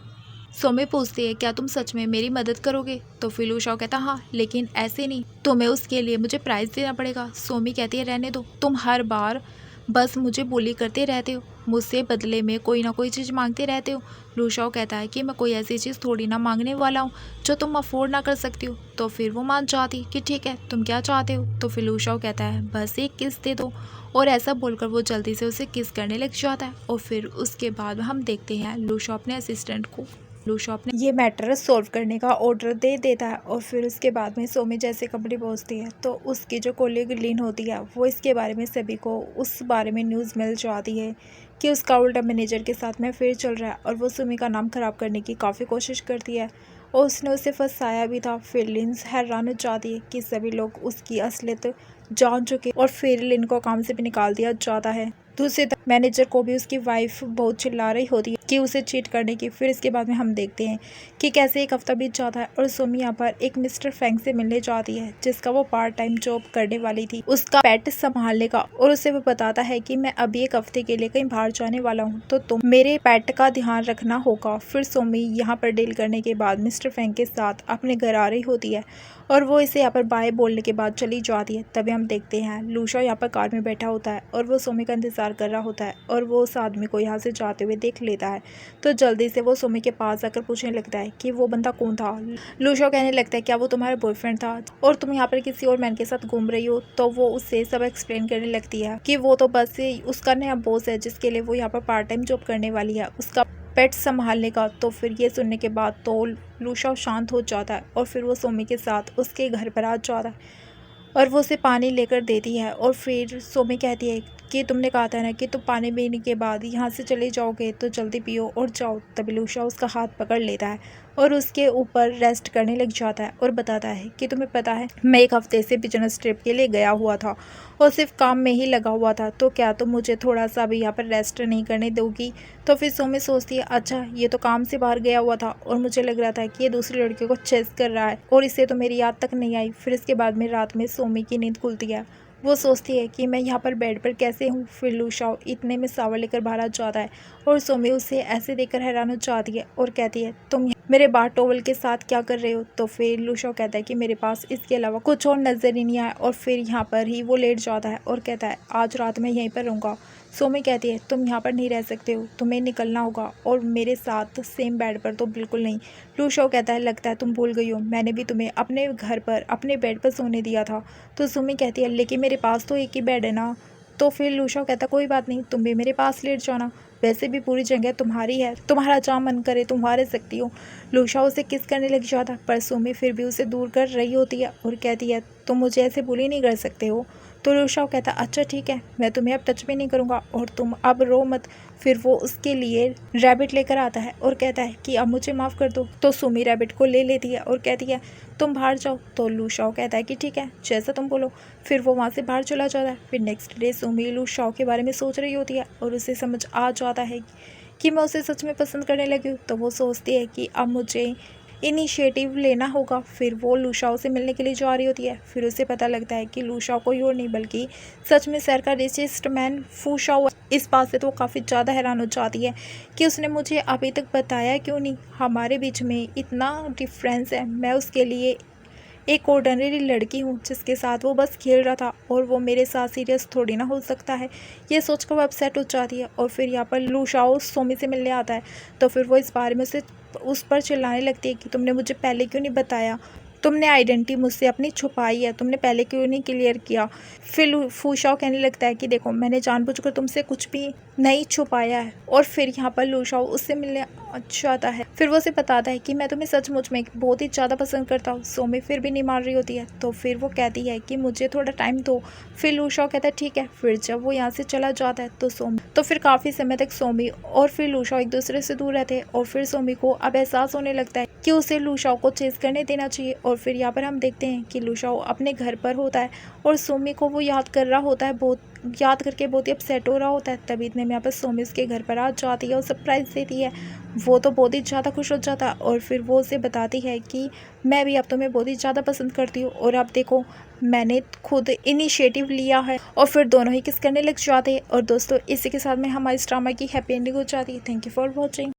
सोमी पूछती है क्या तुम सच में मेरी मदद करोगे। तो फिर लूशा कहता हाँ, लेकिन ऐसे नहीं, तुम्हें उसके लिए मुझे प्राइज़ देना पड़ेगा। सोमी कहती है रहने दो, तुम हर बार बस मुझे बुली करते रहते हो, मुझसे बदले में कोई ना कोई चीज़ मांगते रहते हो। लूशा कहता है कि मैं कोई ऐसी चीज़ थोड़ी ना मांगने वाला हूँ जो तुम अफोर्ड ना कर सकती हो। तो फिर वो मान जाती कि ठीक है तुम क्या चाहते हो। तो फिर लूशा कहता है बस एक किस दे दो, और ऐसा बोलकर वो जल्दी से उसे किस करने लग जाता है। और फिर उसके बाद हम देखते हैं लूशा अपने असिस्टेंट को लूशा अपने ये मैटर सॉल्व करने का ऑर्डर दे देता है और फिर उसके बाद में सोमी जैसे कंपनी पहुंचती है तो उसकी जो कोलीग लीन होती है वो इसके बारे में सभी को उस बारे में न्यूज़ मिल जाती है कि उसका उल्टा मैनेजर के साथ में फिर चल रहा है और वो सुमी का नाम ख़राब करने की काफ़ी कोशिश करती है और उसने उसे फंसाया भी था। फिर लिंस हैरान हो जाती है कि सभी लोग उसकी असलियत जान चुके और फिर लिन को काम से भी निकाल दिया जाता है। दूसरी तरफ मैनेजर को भी उसकी वाइफ बहुत चिल्ला रही होती है कि उसे चीट करने की। फिर इसके बाद में हम देखते हैं कि कैसे एक हफ्ता बीत जाता है और सोमी यहाँ पर एक मिस्टर फैंग से मिलने जाती है जिसका वो पार्ट टाइम जॉब करने वाली थी उसका पेट संभालने का, और उसे वो बताता है कि मैं अभी एक हफ्ते के लिए कहीं बाहर जाने वाला हूँ तो तुम मेरे पेट का ध्यान रखना होगा। फिर सोमी यहाँ पर डील करने के बाद मिस्टर फैंग के साथ अपने घर आ रही होती है और वो इसे यहाँ पर बाय बोलने के बाद चली जाती है। तभी हम देखते हैं लूशा यहाँ पर कार में बैठा होता है और वो सोमी का इंतजार कर रहा होता है और वो उस आदमी को यहाँ से जाते हुए देख लेता है तो जल्दी से वो सोमी के पास आकर पूछने लगता है कि वो बंदा कौन था। लूशा कहने लगता है क्या वो तुम्हारा बॉयफ्रेंड था और तुम यहाँ पर किसी और मैन के साथ घूम रही हो। तो वो उससे सब एक्सप्लेन करने लगती है कि वो तो बस उसका नया बॉस है जिसके लिए वो यहाँ पर पार्ट टाइम जॉब करने वाली है उसका पेट संभालने का। तो फिर ये सुनने के बाद तो लूशा शांत हो जाता है और फिर वो सोमी के साथ उसके घर पर आ जाता है और वो उसे पानी लेकर देती है और फिर सोमी कहती है कि तुमने कहा था ना कि तुम पानी पीने के बाद यहाँ से चले जाओगे तो जल्दी पियो और जाओ। तभी लूशा उसका हाथ पकड़ लेता है और उसके ऊपर रेस्ट करने लग जाता है और बताता है कि तुम्हें पता है मैं एक हफ्ते से बिजनेस ट्रिप के लिए गया हुआ था और सिर्फ काम में ही लगा हुआ था तो क्या तुम मुझे थोड़ा सा भी यहाँ पर रेस्ट नहीं करने दोगी। तो फिर सोमी सोचती है अच्छा ये तो काम से बाहर गया हुआ था और मुझे लग रहा था कि ये दूसरी लड़कियों को चेस कर रहा है और इससे तो मेरी याद तक नहीं आई। फिर इसके बाद में रात में सोमी की नींद खुलती है। वो सोचती है कि मैं यहाँ पर बेड पर कैसे हूँ। फिर लूशा इतने में सावर लेकर बाहर आ जाता है और सोमी उसे ऐसे देखकर हैरान हो जाती है और कहती है तुम मेरे बाहर टॉवल के साथ क्या कर रहे हो। तो फिर लूशा कहता है कि मेरे पास इसके अलावा कुछ और नज़र ही नहीं आया और फिर यहाँ पर ही वो लेट जाता है और कहता है आज रात मैं यहीं पर रहूँगा। सोमी कहती है तुम यहाँ पर नहीं रह सकते हो, तुम्हें निकलना होगा और मेरे साथ सेम बेड पर तो बिल्कुल नहीं। लूशा कहता है लगता है तुम भूल गई हो, मैंने भी तुम्हें अपने घर पर अपने बेड पर सोने दिया था। तो सोमी कहती है लेकिन मेरे पास तो एक ही बेड है ना। तो फिर लूशा कहता कोई बात नहीं, तुम भी मेरे पास लेट जाना, वैसे भी पूरी जगह तुम्हारी है, तुम्हारा जहाँ मन करे तुम वहाँ रह सकती हो। लूशा उसे किस करने लग जाता पर सोमी फिर भी उसे दूर कर रही होती है और कहती है तुम मुझे ऐसे बुली नहीं कर सकते हो। तो लूशा कहता अच्छा ठीक है, मैं तुम्हें अब टच भी नहीं करूँगा और तुम अब रो मत। फिर वो उसके लिए रैबिट लेकर आता है और कहता है कि अब मुझे माफ़ कर दो। तो सुमी रैबिट को ले लेती है और कहती है तुम बाहर जाओ। तो लूशा कहता है कि ठीक है जैसा तुम बोलो। फिर वो वहाँ से बाहर चला जाता है। फिर नेक्स्ट डे सुमी लूशा के बारे में सोच रही होती है और उसे समझ आ जाता है कि मैं उसे सच में पसंद करने लगी हूँ। तो वो सोचती है कि अब मुझे इनिशिएटिव लेना होगा। फिर वो लूशाओ से मिलने के लिए जा रही होती है। फिर उसे पता लगता है कि लूशाओ कोई और नहीं बल्कि सच में शहर का रिचेस्ट मैन फूशाओ। इस बात से तो काफ़ी ज़्यादा हैरान हो जाती है कि उसने मुझे अभी तक बताया क्यों नहीं, हमारे बीच में इतना डिफरेंस है। मैं उसके लिए एक ऑर्डिनरी लड़की हूँ जिसके साथ वो बस खेल रहा था और वो मेरे साथ सीरियस थोड़ी ना हो सकता है। ये सोचकर वो अपसेट हो जाती है और फिर यहाँ पर लूशाओ सोमी से मिलने आता है। तो फिर वो इस बारे में उस पर चिल्लाने लगती है कि तुमने मुझे पहले क्यों नहीं बताया, तुमने आइडेंटिटी मुझसे अपनी छुपाई है, तुमने पहले क्यों नहीं क्लियर किया। फिर फूशाओ कहने लगता है कि देखो मैंने जानबूझकर तुमसे कुछ भी नहीं छुपाया है। और फिर यहाँ पर लूशाओ उससे मिलने जाता है। फिर वो उसे बताता है कि मैं तुम्हें सचमुच में बहुत ही ज़्यादा पसंद करता हूँ। सोमी फिर भी नहीं मान रही होती है। तो फिर वो कहती है कि मुझे थोड़ा टाइम दो। फिर लूशाओ कहता है ठीक है। फिर जब वो यहाँ से चला जाता है तो फिर काफ़ी समय तक सोमी और फिर लूशाओ एक दूसरे से दूर रहते हैं और फिर सोमी को अब एहसास होने लगता है कि उसे लूशाओ को चेस करने देना चाहिए। और फिर यहाँ पर हम देखते हैं कि लूशाओ अपने घर पर होता है और सोमी को वो याद कर रहा होता है, बहुत याद करके बहुत ही अपसेट हो रहा होता है। तभी इतने में यहाँ पर सोमी उसके घर पर आ जाती है और सरप्राइज़ देती है। वो तो बहुत ही ज़्यादा खुश हो जाता है और फिर वो उसे बताती है कि मैं भी अब तुम्हें बहुत ही ज़्यादा पसंद करती हूँ और अब देखो मैंने खुद इनिशिएटिव लिया है। और फिर दोनों ही किस करने लग जाते हैं। और दोस्तों इसी के साथ में हमारी इस ड्रामा की हैप्पी एंडिंग हो जाती है। Thank you for watching.